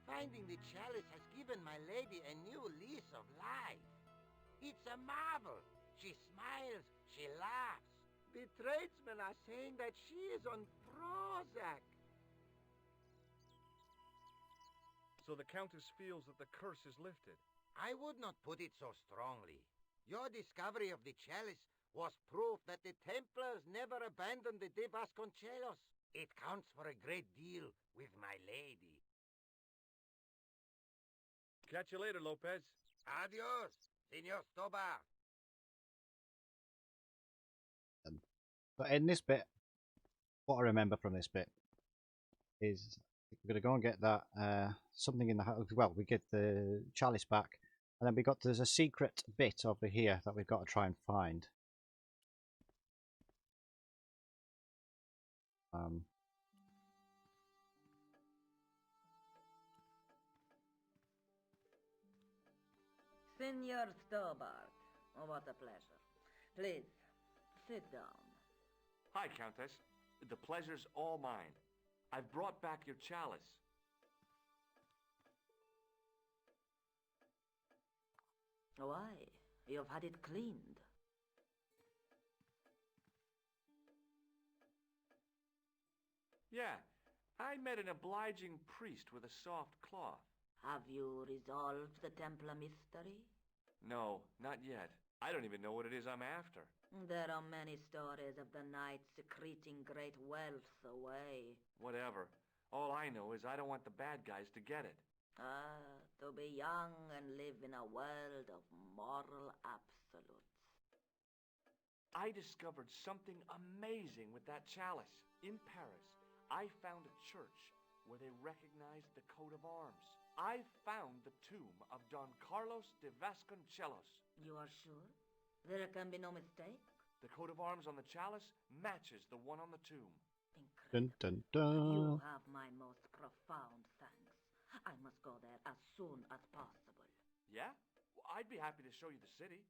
Finding the chalice has given my lady a new lease of life. It's a marvel. She smiles, she laughs. The tradesmen are saying that she is on Prozac. So the Countess feels that the curse is lifted. I would not put it so strongly. Your discovery of the chalice was proof that the Templars never abandoned the de Vasconcelos. It counts for a great deal with my lady. Catch you later, Lopez. Adios, Senor Stobart. But in this bit, what I remember from this bit is we're going to go and get that something in the house. Well, we get the chalice back, and then there's a secret bit over here that we've got to try and find. Senor Stobart, oh, what a pleasure. Please, sit down. Hi, Countess. The pleasure's all mine. I've brought back your chalice. Why? You've had it cleaned. Yeah, I met an obliging priest with a soft cloth. Have you resolved the Templar mystery? No, not yet. I don't even know what it is I'm after. There are many stories of the knight secreting great wealth away. Whatever. All I know is I don't want the bad guys to get it. To be young and live in a world of moral absolutes. I discovered something amazing with that chalice. In Paris, I found a church where they recognized the coat of arms. I found the tomb of Don Carlos de Vasconcelos. You are sure? There can be no mistake? The coat of arms on the chalice matches the one on the tomb. Dun, Incredible. dun, dun. You have my most profound thanks. I must go there as soon as possible. Yeah? Well, I'd be happy to show you the city.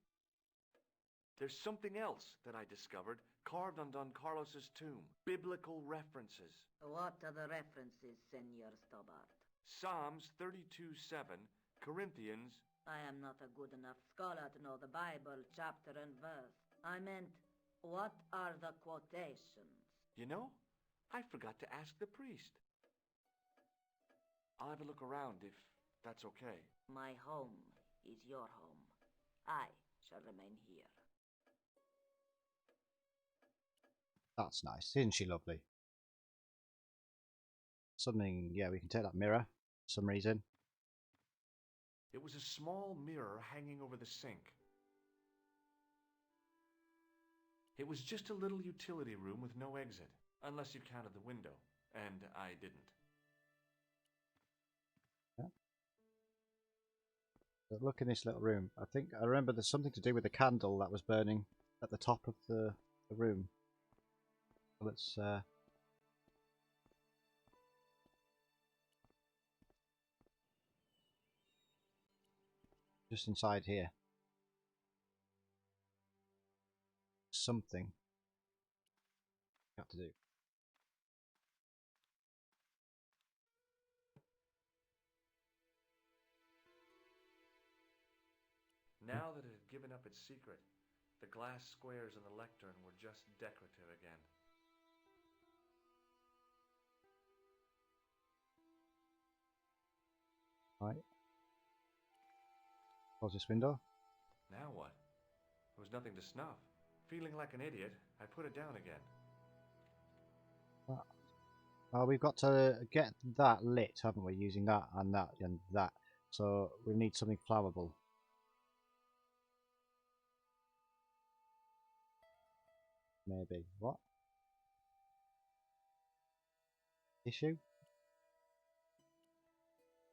There's something else that I discovered carved on Don Carlos's tomb. Biblical references. What are the references, Senor Stobart? Psalms 32:7, Corinthians. I am not a good enough scholar to know the Bible chapter and verse. I meant, what are the quotations? You know, I forgot to ask the priest. I'll have a look around if that's okay. My home is your home. I shall remain here. That's nice. Isn't she lovely? Something, yeah, we can take that mirror for some reason. It was a small mirror hanging over the sink. It was just a little utility room with no exit, unless you counted the window, and I didn't. Yeah. So look in this little room. I think I remember there's something to do with the candle that was burning at the top of the room. So let's just inside here. Something got to do. Now that it had given up its secret, the glass squares on the lectern were just decorative again. Right. Close this window. Now what? There was nothing to snuff. Feeling like an idiot, I put it down again. We've got to get that lit, haven't we? Using that and that and that. So we need something flammable. Maybe. What? Issue?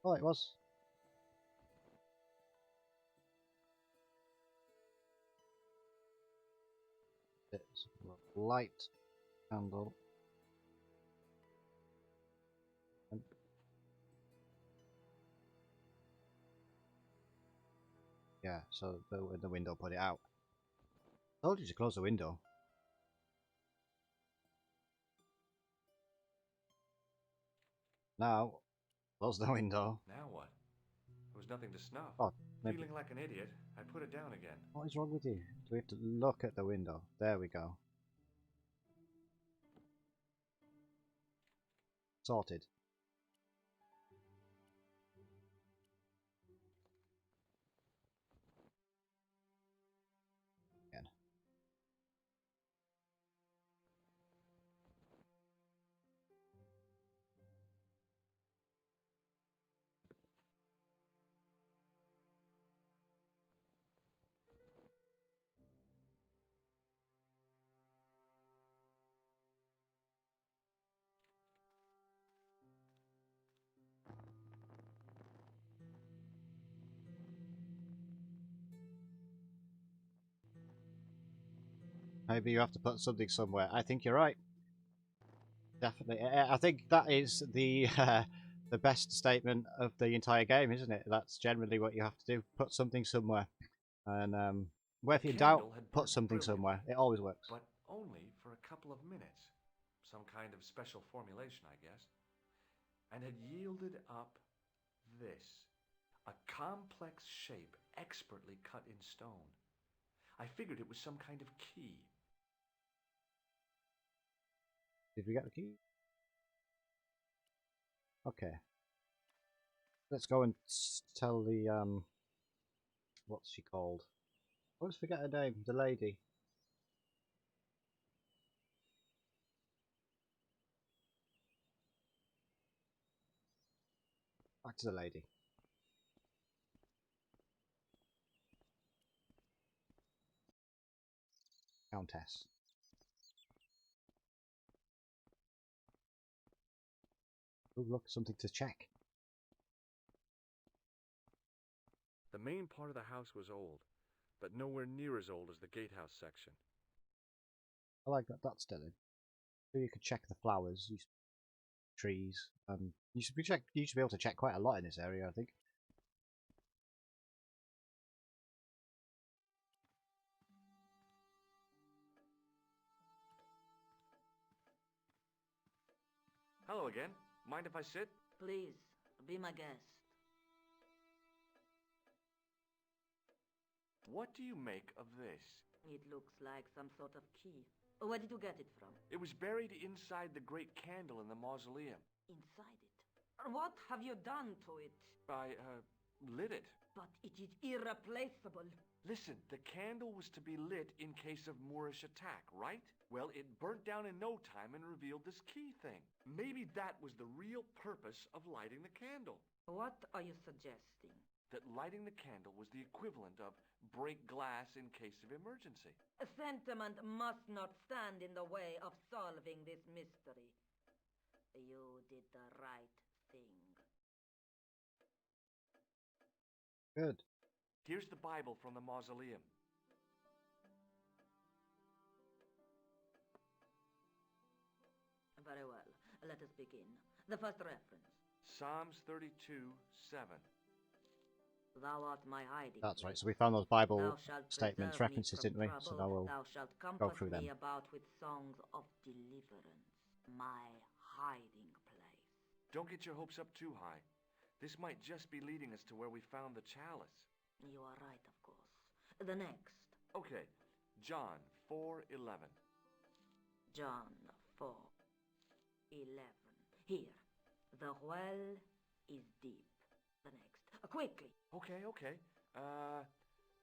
Oh, it was. It's a light candle. Yeah, so the window put it out. I told you to close the window. Now, close the window. Now what? There was nothing to snuff. Oh, maybe. Feeling like an idiot, I put it down again. What is wrong with you? Do we have to look at the window? There we go. Sorted. Again. Maybe you have to put something somewhere. I think you're right. Definitely. I think that is the the best statement of the entire game, isn't it? That's generally what you have to do. Put something somewhere. And well, if The you're in doubt, candle had put burnt something brilliantly, somewhere. It always works. but only for a couple of minutes. Some kind of special formulation, I guess. And had yielded up this. A complex shape expertly cut in stone. I figured it was some kind of key. Did we get the key? Okay. Let's go and tell the what's she called? I always forget her name. The lady. Back to the lady. Countess. Oh, look, something to check. The main part of the house was old, but nowhere near as old as the gatehouse section. I like that. That's still in. So you could check the flowers, trees, and you should be able to check quite a lot in this area, I think. Hello again. Mind if I sit? Please, be my guest. What do you make of this? It looks like some sort of key. Where did you get it from? It was buried inside the great candle in the mausoleum. Inside it. What have you done to it? I, lit it. But it is irreplaceable. Listen, the candle was to be lit in case of Moorish attack, right? Well, it burnt down in no time and revealed this key thing. Maybe that was the real purpose of lighting the candle. What are you suggesting? that lighting the candle was the equivalent of break glass in case of emergency. Sentiment must not stand in the way of solving this mystery. You did the right thing. Good. Here's the Bible from the mausoleum. Very well. Let us begin. The first reference. Psalms 32:7. Thou art my hiding That's right. place. So we found those Bible Thou shalt statements, preserve me references, from didn't we? So trouble. now we'll Thou shalt go compass through them. me about with songs of deliverance. My hiding place. Don't get your hopes up too high. This might just be leading us to where we found the chalice. You are right, of course. The next. Okay, John 4:11. John 4:11. Here. The well is deep. The next. Quickly. Okay.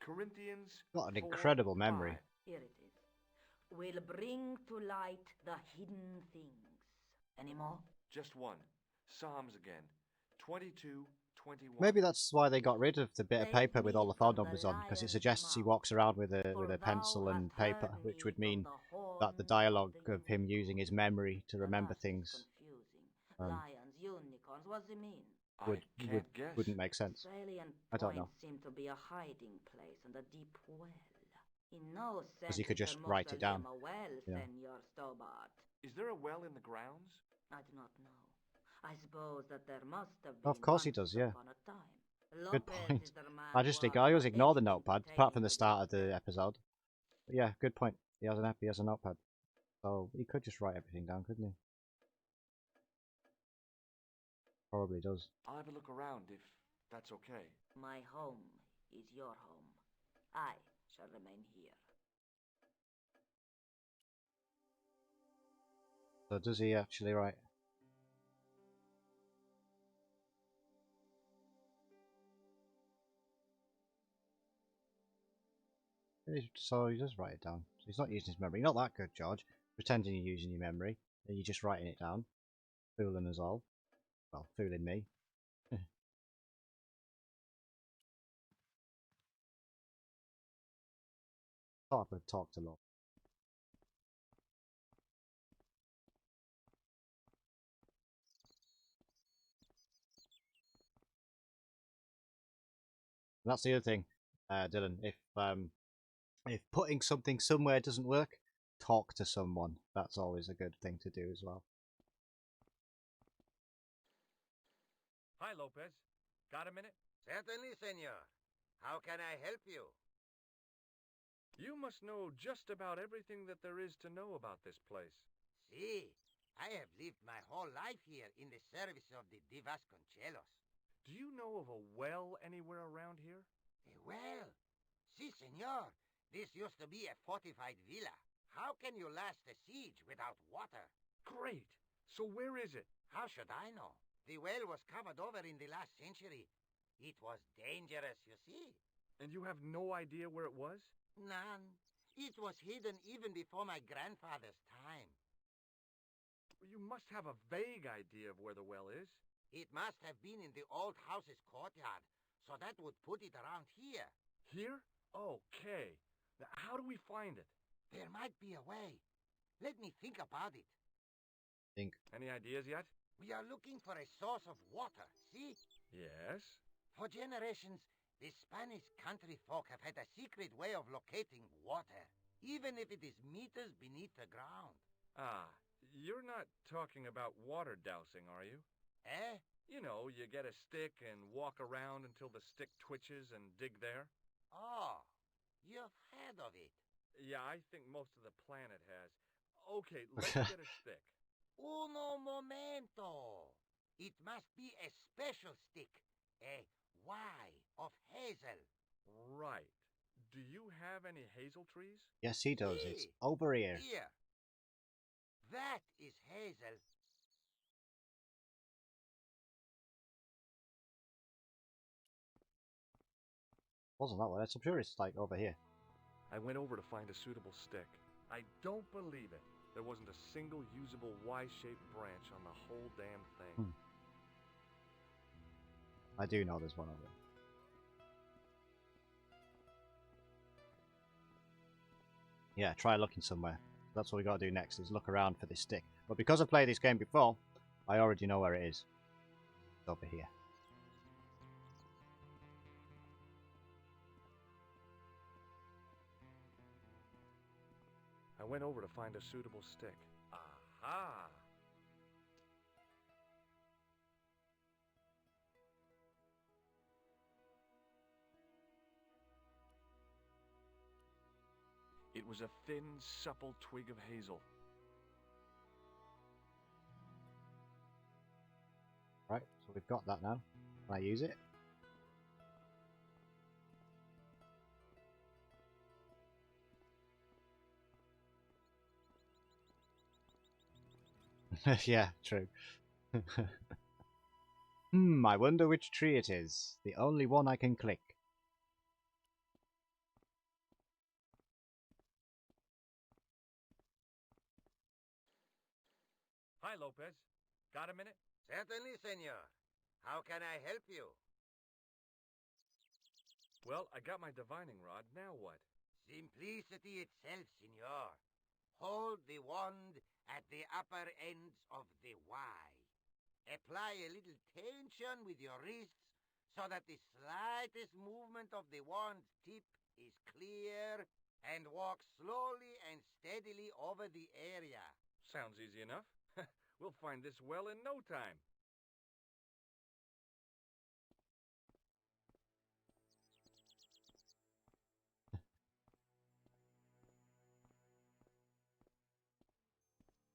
Corinthians Got an 4:5. incredible memory. Here it is. Will bring to light the hidden things. Any more? Just one. Psalms again. 22:21. Maybe that's why they got rid of the bit of Save paper with me all the from phone the numbers on, because it lion's suggests he mouth. walks around with For a thou pencil and hast paper, heard which me would mean from the that the horns dialogue the of him using his memory to The remember last is things confusing. um, Lions, unicorns, what's it mean? would, I can't guess. wouldn't make sense. Salient I don't know. points seem to be a hiding place and a deep well. In no sense Because he could is just the write it down. mausoleum a well, you know. Senor Stobart. Is there a well in the grounds? I do not know. I suppose that there must have been Of course he once does, yeah. upon a time. Good Lopez point. is the man I just who always has ignore the anything notepad, apart pertaining from the to start of this the well. episode. But yeah, good point. He has an app, he has a notepad. So he could just write everything down, couldn't he? Probably does. I'll have a look around if that's okay. My home is your home. I shall remain here. So does he actually write? So he does write it down. So he's not using his memory. You're not that good, George. Pretending you're using your memory. And you're just writing it down. Fooling us all. Well, fooling me. Thought I would have talked a lot. And that's the other thing, Dylan. If putting something somewhere doesn't work, talk to someone. That's always a good thing to do as well. Hi, Lopez. Got a minute? Certainly, senor. How can I help you? You must know just about everything that there is to know about this place. See, I have lived my whole life here in the service of the Vasconcelos. Do you know of a well anywhere around here? A well? Si, senor. This used to be a fortified villa. How can you last a siege without water? Great. So where is it? How should I know? The well was covered over in the last century. It was dangerous, you see. And you have no idea where it was? None. It was hidden even before my grandfather's time. You must have a vague idea of where the well is. It must have been in the old house's courtyard, so that would put it around here. Here? Okay. Now, how do we find it? There might be a way. Let me think about it. Think. Any ideas yet? We are looking for a source of water, see? Yes. For generations, the Spanish country folk have had a secret way of locating water, even if it is meters beneath the ground. Ah, you're not talking about water dowsing, are you? Eh? You know, you get a stick and walk around until the stick twitches and dig there. Oh, you've heard of it. Yeah, I think most of the planet has. Okay, let's get a stick. Uno momento. It must be a special stick. A Y of hazel. Right. Do you have any hazel trees? Yes, he does. It's See? over here. Here. That is hazel. Wasn't that one? I'm sure it's like over here. I went over to find a suitable stick. I don't believe it. There wasn't a single usable Y-shaped branch on the whole damn thing. I do know there's one over there. Yeah, try looking somewhere. That's what we got to do next, is look around for this stick. But because I've played this game before, I already know where it is. It's over here. I went over to find a suitable stick. Aha! It was a thin, supple twig of hazel. Right, so we've got that now. Can I use it? Yeah, true. I wonder which tree it is. The only one I can click. Hi, Lopez. Got a minute? Certainly, senor. How can I help you? Well, I got my divining rod. Now what? Simplicity itself, senor. Hold the wand at the upper ends of the Y. Apply a little tension with your wrists so that the slightest movement of the wand's tip is clear, and walk slowly and steadily over the area. Sounds easy enough. We'll find this well in no time.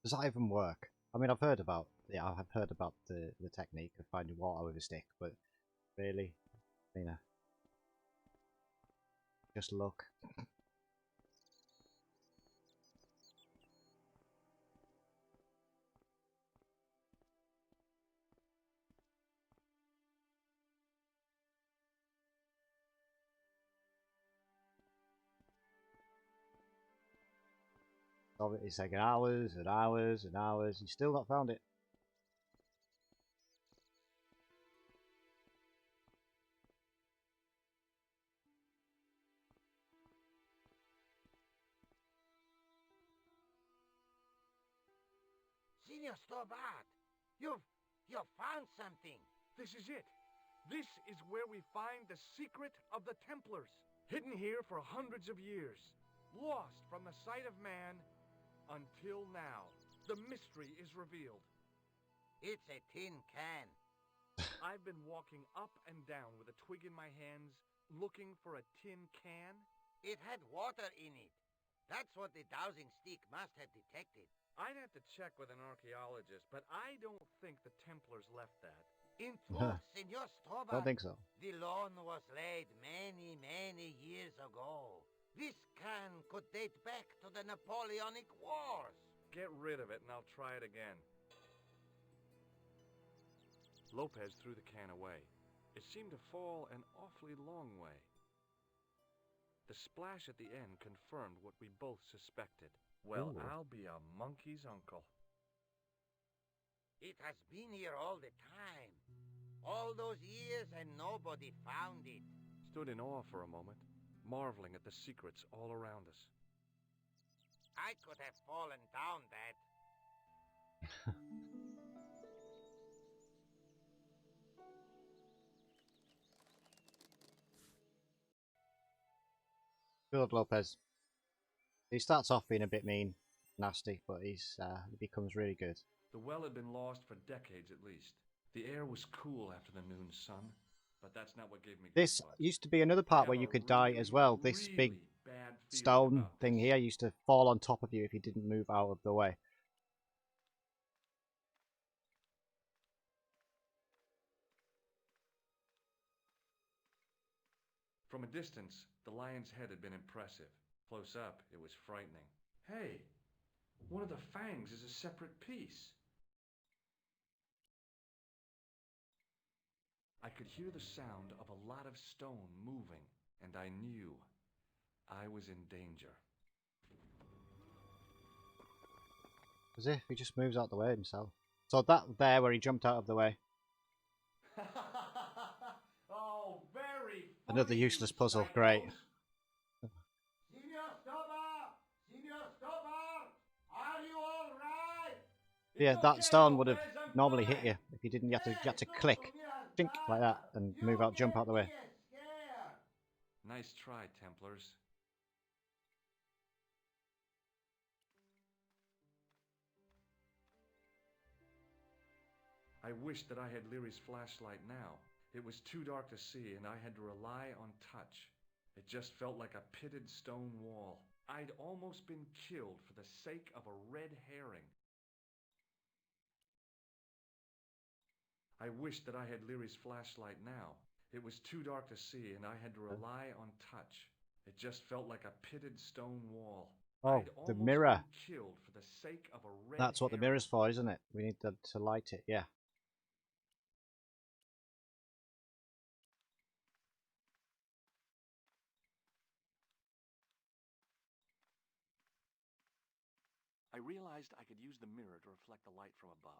Does that even work? I mean, I've heard about the technique of finding water with a stick, but really, you know, just look. It's taken hours and hours and hours. He's still not found it. Senor Stobart, you've found something. This is it. This is where we find the secret of the Templars. Hidden here for hundreds of years. Lost from the sight of man until now. The mystery is revealed. It's a tin can. I've been walking up and down with a twig in my hands, looking for a tin can. It had water in it. That's what the dowsing stick must have detected. I'd have to check with an archaeologist, but I don't think the Templars left that. In truth, Senor Stobart, Don't think so. the loan was laid many, many years ago. This can could date back to the Napoleonic Wars. Get rid of it and I'll try it again. Lopez threw the can away. It seemed to fall an awfully long way. The splash at the end confirmed what we both suspected. Well, Ooh. I'll be a monkey's uncle. It has been here all the time. All those years and nobody found it. Stood in awe for a moment, marveling at the secrets all around us. I could have fallen down that. Good Lopez. He starts off being a bit mean, nasty, but he becomes really good. The well had been lost for decades at least. The air was cool after the noon sun, but that's not what gave me This goosebumps. used to be another part where you could die as well. This big bad feeling stone about thing this. here used to fall on top of you if you didn't move out of the way. From a distance, the lion's head had been impressive. Close up, it was frightening. Hey, one of the fangs is a separate piece. I could hear the sound of a lot of stone moving, and I knew I was in danger. As if he just moves out the way himself. So that there where he jumped out of the way. Oh, very Another funny, useless you puzzle. psychos. Great. Senor Stobart! Yeah, that stone would have normally hit you if you didn't. You had to click, chink like that, and move out, jump out the way. Nice try, Templars. I wished that I had Leary's flashlight now. It was too dark to see, and I had to rely on touch. It just felt like a pitted stone wall. I'd almost been killed for the sake of a red herring. I wished that I had Leary's flashlight now. It was too dark to see, and I had to rely on touch. It just felt like a pitted stone wall. Oh, I'd the almost mirror. been killed for the sake of a red That's what the herring. mirror's for, isn't it? We need to light it. Yeah. I realized I could use the mirror to reflect the light from above.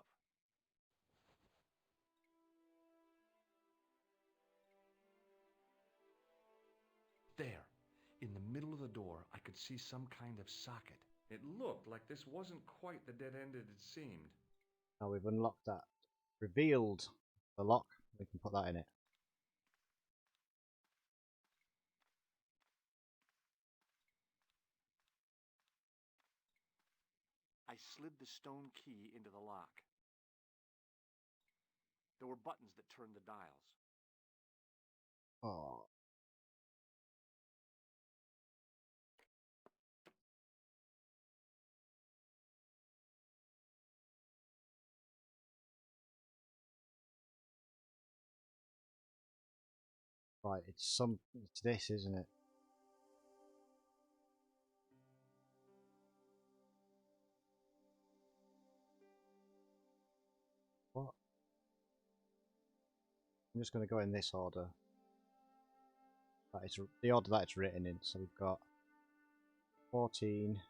There, in the middle of the door, I could see some kind of socket. It looked like this wasn't quite the dead end it had seemed. Now we've unlocked that. Revealed the lock. We can put that in it. I slid the stone key into the lock. There were buttons that turned the dials. Oh. Right, it's this, isn't it? What? I'm just going to go in this order. That is the order that it's written in. So we've got 14,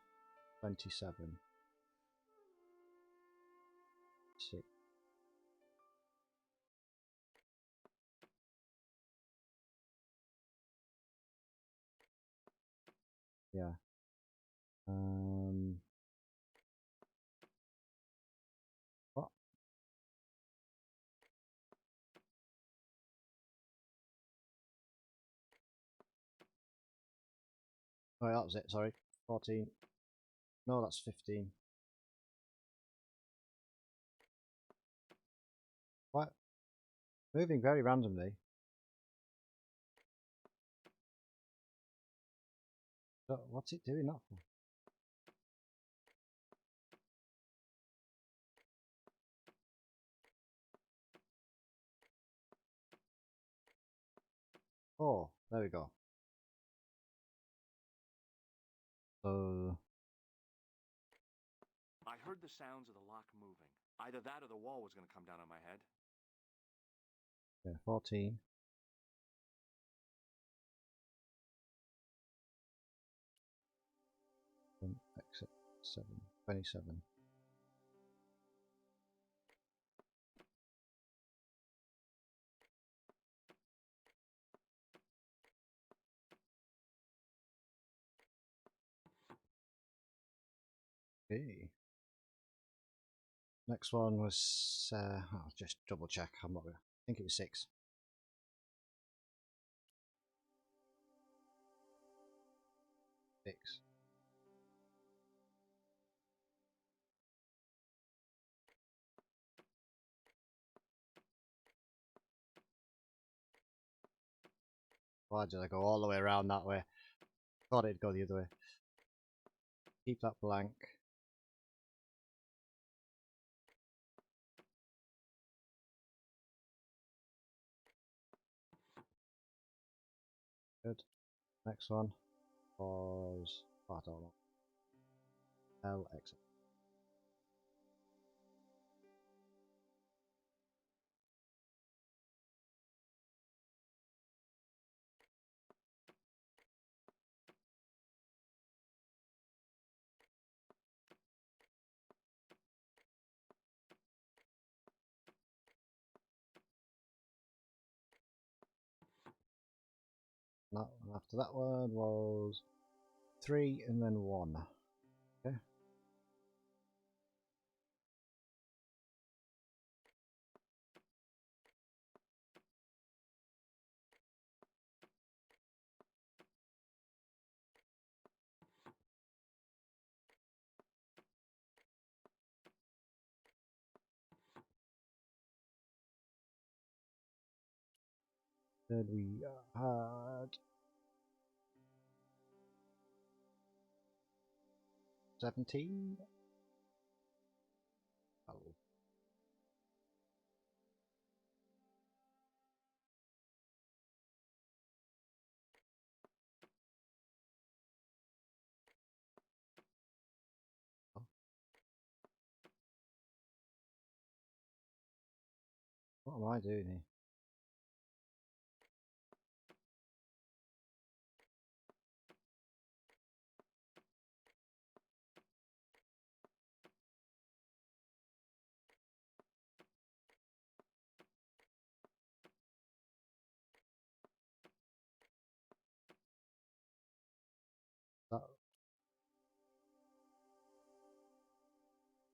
27, 6. Yeah. What? Oh, that was it. Sorry. 14. No, that's 15. What? Moving very randomly. So what's it doing that for? Oh, there we go. I heard the sounds of the lock moving. Either that or the wall was going to come down on my head. Yeah, 14. Exit 7. 27. Okay. Next one was I'll just double check. I'm not. I think it was 6. Six. Why did I go all the way around that way? Thought it'd go the other way. Keep that blank. Good. Next one was I don't know. L exit. No, after that one was 3 and then 1. Okay. Then we had 17. Oh. What am I doing here?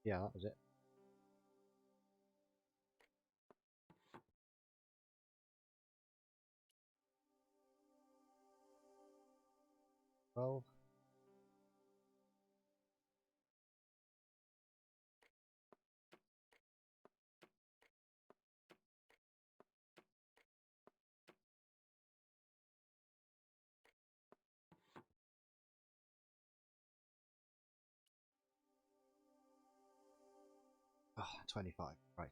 Yeah, that was it. Well, oh, 25. Right.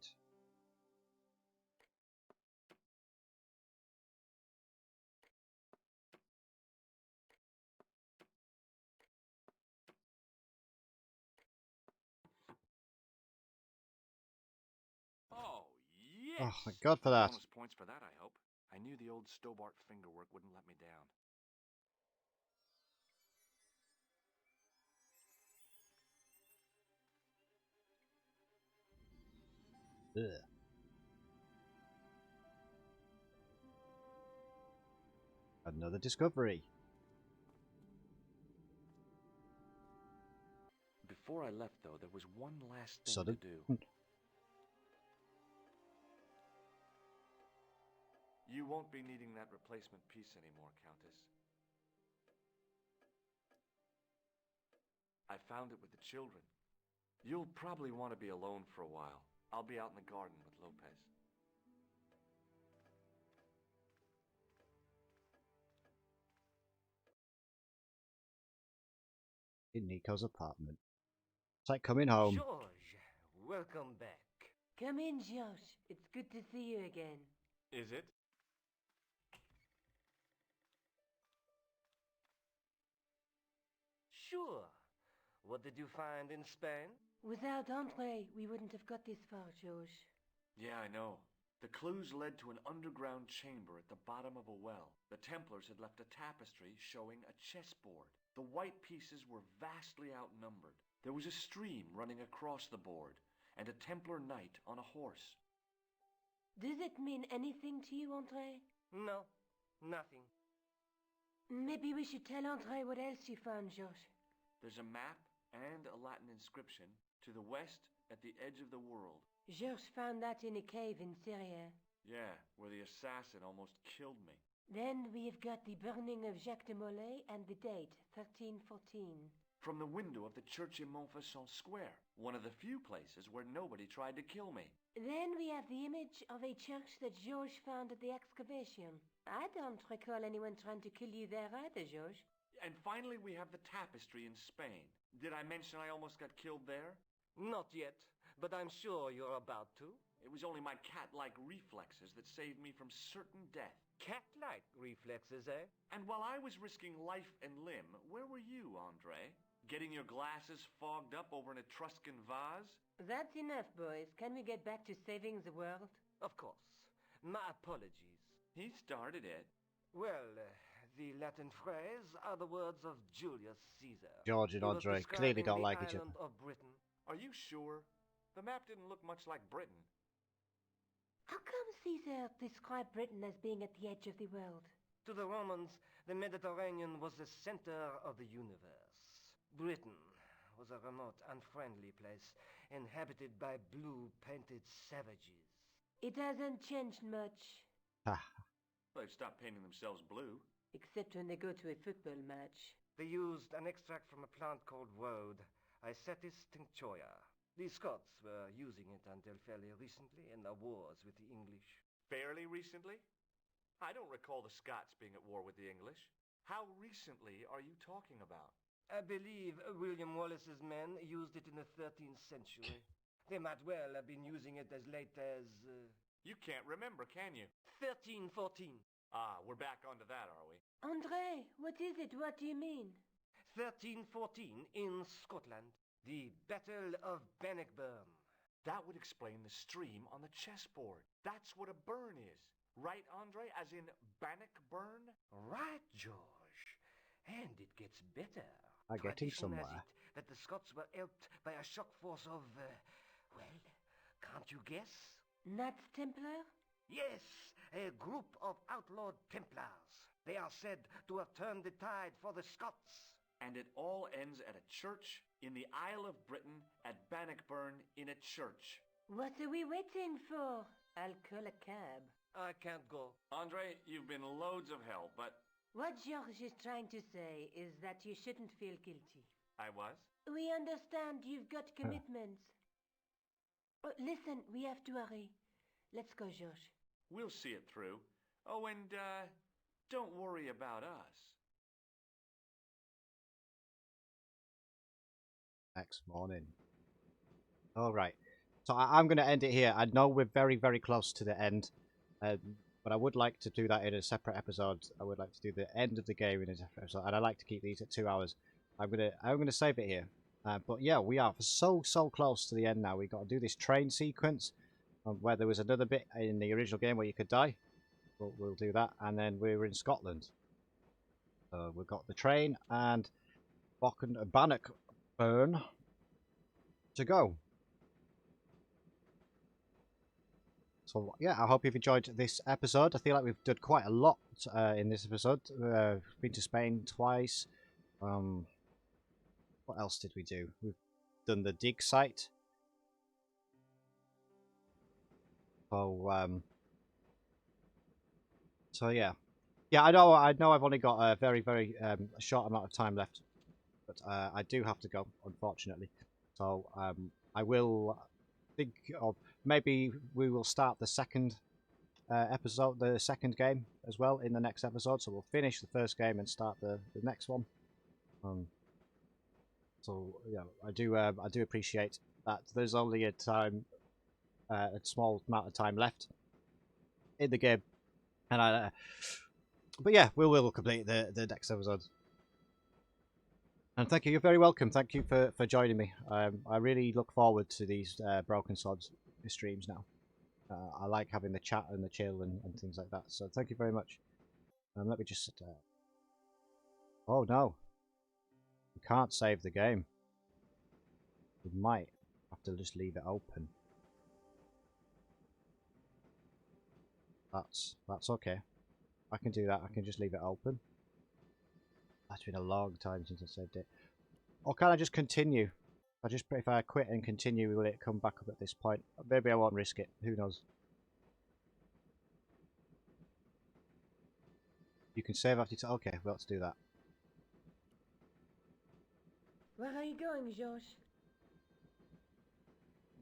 Oh, yes! Oh, thank God for that. Bonus points for that, I hope. I knew the old Stobart fingerwork wouldn't let me down. Ugh. Another discovery. Before I left, though, there was one last thing Sudden. to do. You won't be needing that replacement piece anymore, Countess. I found it with the children. You'll probably want to be alone for a while. I'll be out in the garden with Lopez. In Nico's apartment. It's like coming home. George, welcome back. Come in, Josh. It's good to see you again. Is it? Sure. What did you find in Spain? Without Andre, we wouldn't have got this far, Josh. Yeah, I know. The clues led to an underground chamber at the bottom of a well. The Templars had left a tapestry showing a chessboard. The white pieces were vastly outnumbered. There was a stream running across the board, and a Templar knight on a horse. Does it mean anything to you, Andre? No, nothing. Maybe we should tell Andre what else you found, Josh. There's a map and a Latin inscription to the west at the edge of the world. George found that in a cave in Syria. Yeah, where the assassin almost killed me. Then we've got the burning of Jacques de Molay and the date, 1314. From the window of the church in Montfaucon Square, one of the few places where nobody tried to kill me. Then we have the image of a church that George found at the excavation. I don't recall anyone trying to kill you there either, George. And finally we have the tapestry in Spain. Did I mention I almost got killed there? Not yet, but I'm sure you're about to. It was only my cat-like reflexes that saved me from certain death. Cat-like reflexes, eh? And while I was risking life and limb, where were you, Andre? Getting your glasses fogged up over an Etruscan vase? That's enough, boys. Can we get back to saving the world? Of course. My apologies. He started it. Well, the Latin phrase are the words of Julius Caesar. George and He was Andre clearly describing don't the like each island other. of Britain. Are you sure? The map didn't look much like Britain. How come Caesar described Britain as being at the edge of the world? To the Romans, the Mediterranean was the center of the universe. Britain was a remote, unfriendly place, inhabited by blue-painted savages. It hasn't changed much. They've stopped painting themselves blue. Except when they go to a football match. They used an extract from a plant called woad, Isetis tinctoria. The Scots were using it until fairly recently in the wars with the English. Fairly recently? I don't recall the Scots being at war with the English. How recently are you talking about? I believe William Wallace's men used it in the 13th century. They might well have been using it as late as... You can't remember, can you? 1314. Ah, we're back onto that, are we? Andre, what is it? What do you mean? 1314 in Scotland. The Battle of Bannockburn. That would explain the stream on the chessboard. That's what a burn is. Right, Andre? As in Bannockburn? Right, George. And it gets better. I'm getting Tradition has somewhere. it that the Scots were helped by a shock force of, well, can't you guess? Knights Templar? Yes, a group of outlawed Templars. They are said to have turned the tide for the Scots. And it all ends at a church in the Isle of Britain at Bannockburn in a church. What are we waiting for? I'll call a cab. I can't go. Andre, you've been loads of help, but... What George is trying to say is that you shouldn't feel guilty. I was? We understand you've got commitments. Oh, listen, we have to hurry. Let's go, George. We'll see it through. Oh, and, don't worry about us. Next morning. All right. So I'm going to end it here. I know we're very, very close to the end, but I would like to do that in a separate episode. I would like to do the end of the game in a separate episode, and I like to keep these at 2 hours. I'm gonna save it here. But yeah, we are so close to the end now. We got to do this train sequence, where there was another bit in the original game where you could die. We'll do that, and then we're in Scotland. We've got the train and Bannockburn to go. So yeah, I hope you've enjoyed this episode. I feel like we've done quite a lot in this episode. Been to Spain twice. What else did we do? We've done the dig site. So yeah, I know I've only got a very short amount of time left, but I do have to go, unfortunately. So I will think of maybe we will start the second episode, the second game as well in the next episode. So we'll finish the first game and start the next one. So yeah, I do appreciate that. There's only a small amount of time left in the game, and but yeah, we will complete the next episode. And thank you. You're very welcome. Thank you for joining me. I really look forward to these Broken Swords streams now. I like having the chat and the chill and things like that. So thank you very much. Let me just... oh no. We can't save the game. We might have to just leave it open. That's okay. I can do that. I can just leave it open. That's been a long time since I saved it. Or can I just continue? If I quit and continue, will it come back up at this point? Maybe I won't risk it. Who knows? You can save after you... okay, well, let's do that. Where are you going, George?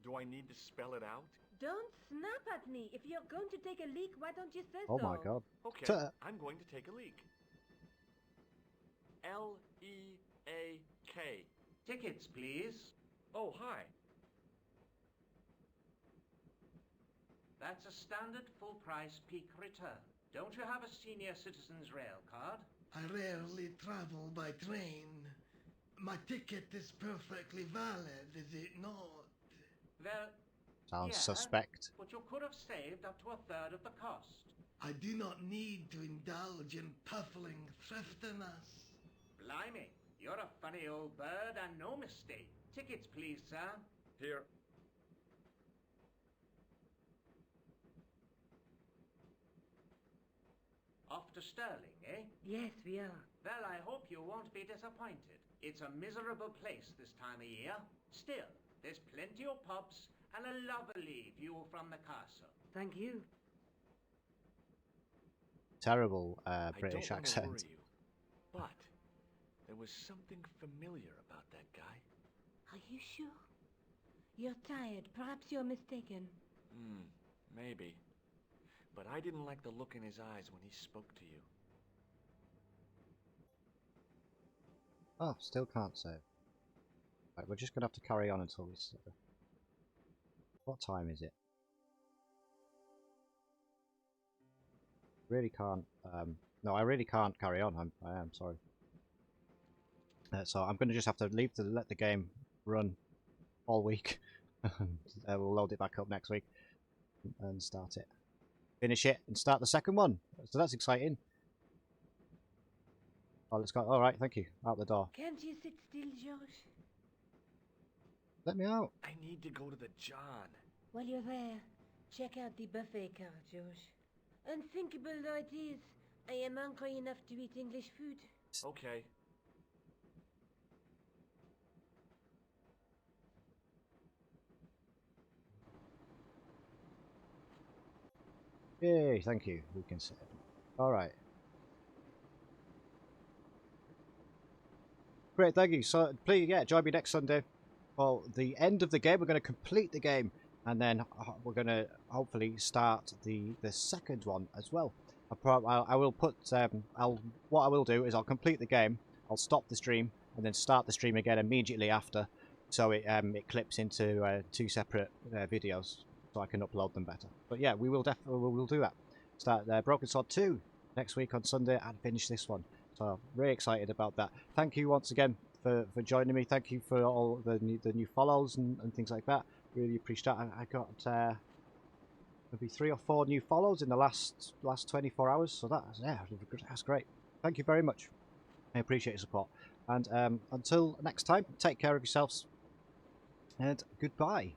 Do I need to spell it out? Don't snap at me. If you're going to take a leak, why don't you say Oh so? my god. Okay, I'm going to take a leak. L-E-A-K. Tickets, please. Oh, hi. That's a standard full-price peak return. Don't you have a senior citizen's rail card? I rarely travel by train. My ticket is perfectly valid, is it not? Well, Sounds yeah, suspect. but you could have saved up to a third of the cost. I do not need to indulge in puffling thriftiness. Blimey, you're a funny old bird and no mistake. Tickets, please, sir. Here. Off to Stirling, eh? Yes, we are. Well, I hope you won't be disappointed. It's a miserable place this time of year. Still, there's plenty of pubs and a lovely view from the castle. Thank you. Terrible British I don't accent. want to worry you, but there was something familiar about that guy. Are you sure? You're tired. Perhaps you're mistaken. Maybe. but I didn't like the look in his eyes when he spoke to you. Oh, still can't save. Right, we're just going to have to carry on until we save. What time is it? Really can't. No, I really can't carry on. I am sorry. So I'm going to just have to let the game run all week. And we'll load it back up next week and start it. Finish it and start the second one. So that's exciting. Oh, let's go. All right, thank you. Out the door. Can't you sit still, George? Let me out. I need to go to the John. While you're there, check out the buffet car, George. Unthinkable though it is, I am hungry enough to eat English food. Okay. Yay, thank you. We can save. All right. Great, thank you. So please, yeah, join me next Sunday for the end of the game. We're going to complete the game, and then we're going to hopefully start the second one as well. I will put. What I will do is I'll complete the game. I'll stop the stream and then start the stream again immediately after, so it clips into 2 separate videos, so I can upload them better. But yeah, we will definitely we'll do that. Start Broken Sword 2 next week on Sunday and finish this one. So really excited about that. Thank you once again for joining me. Thank you for all the new follows and things like that. Really appreciate that. I got maybe 3 or 4 new follows in the last 24 hours. So that's great. Thank you very much. I appreciate your support. And until next time, take care of yourselves and goodbye.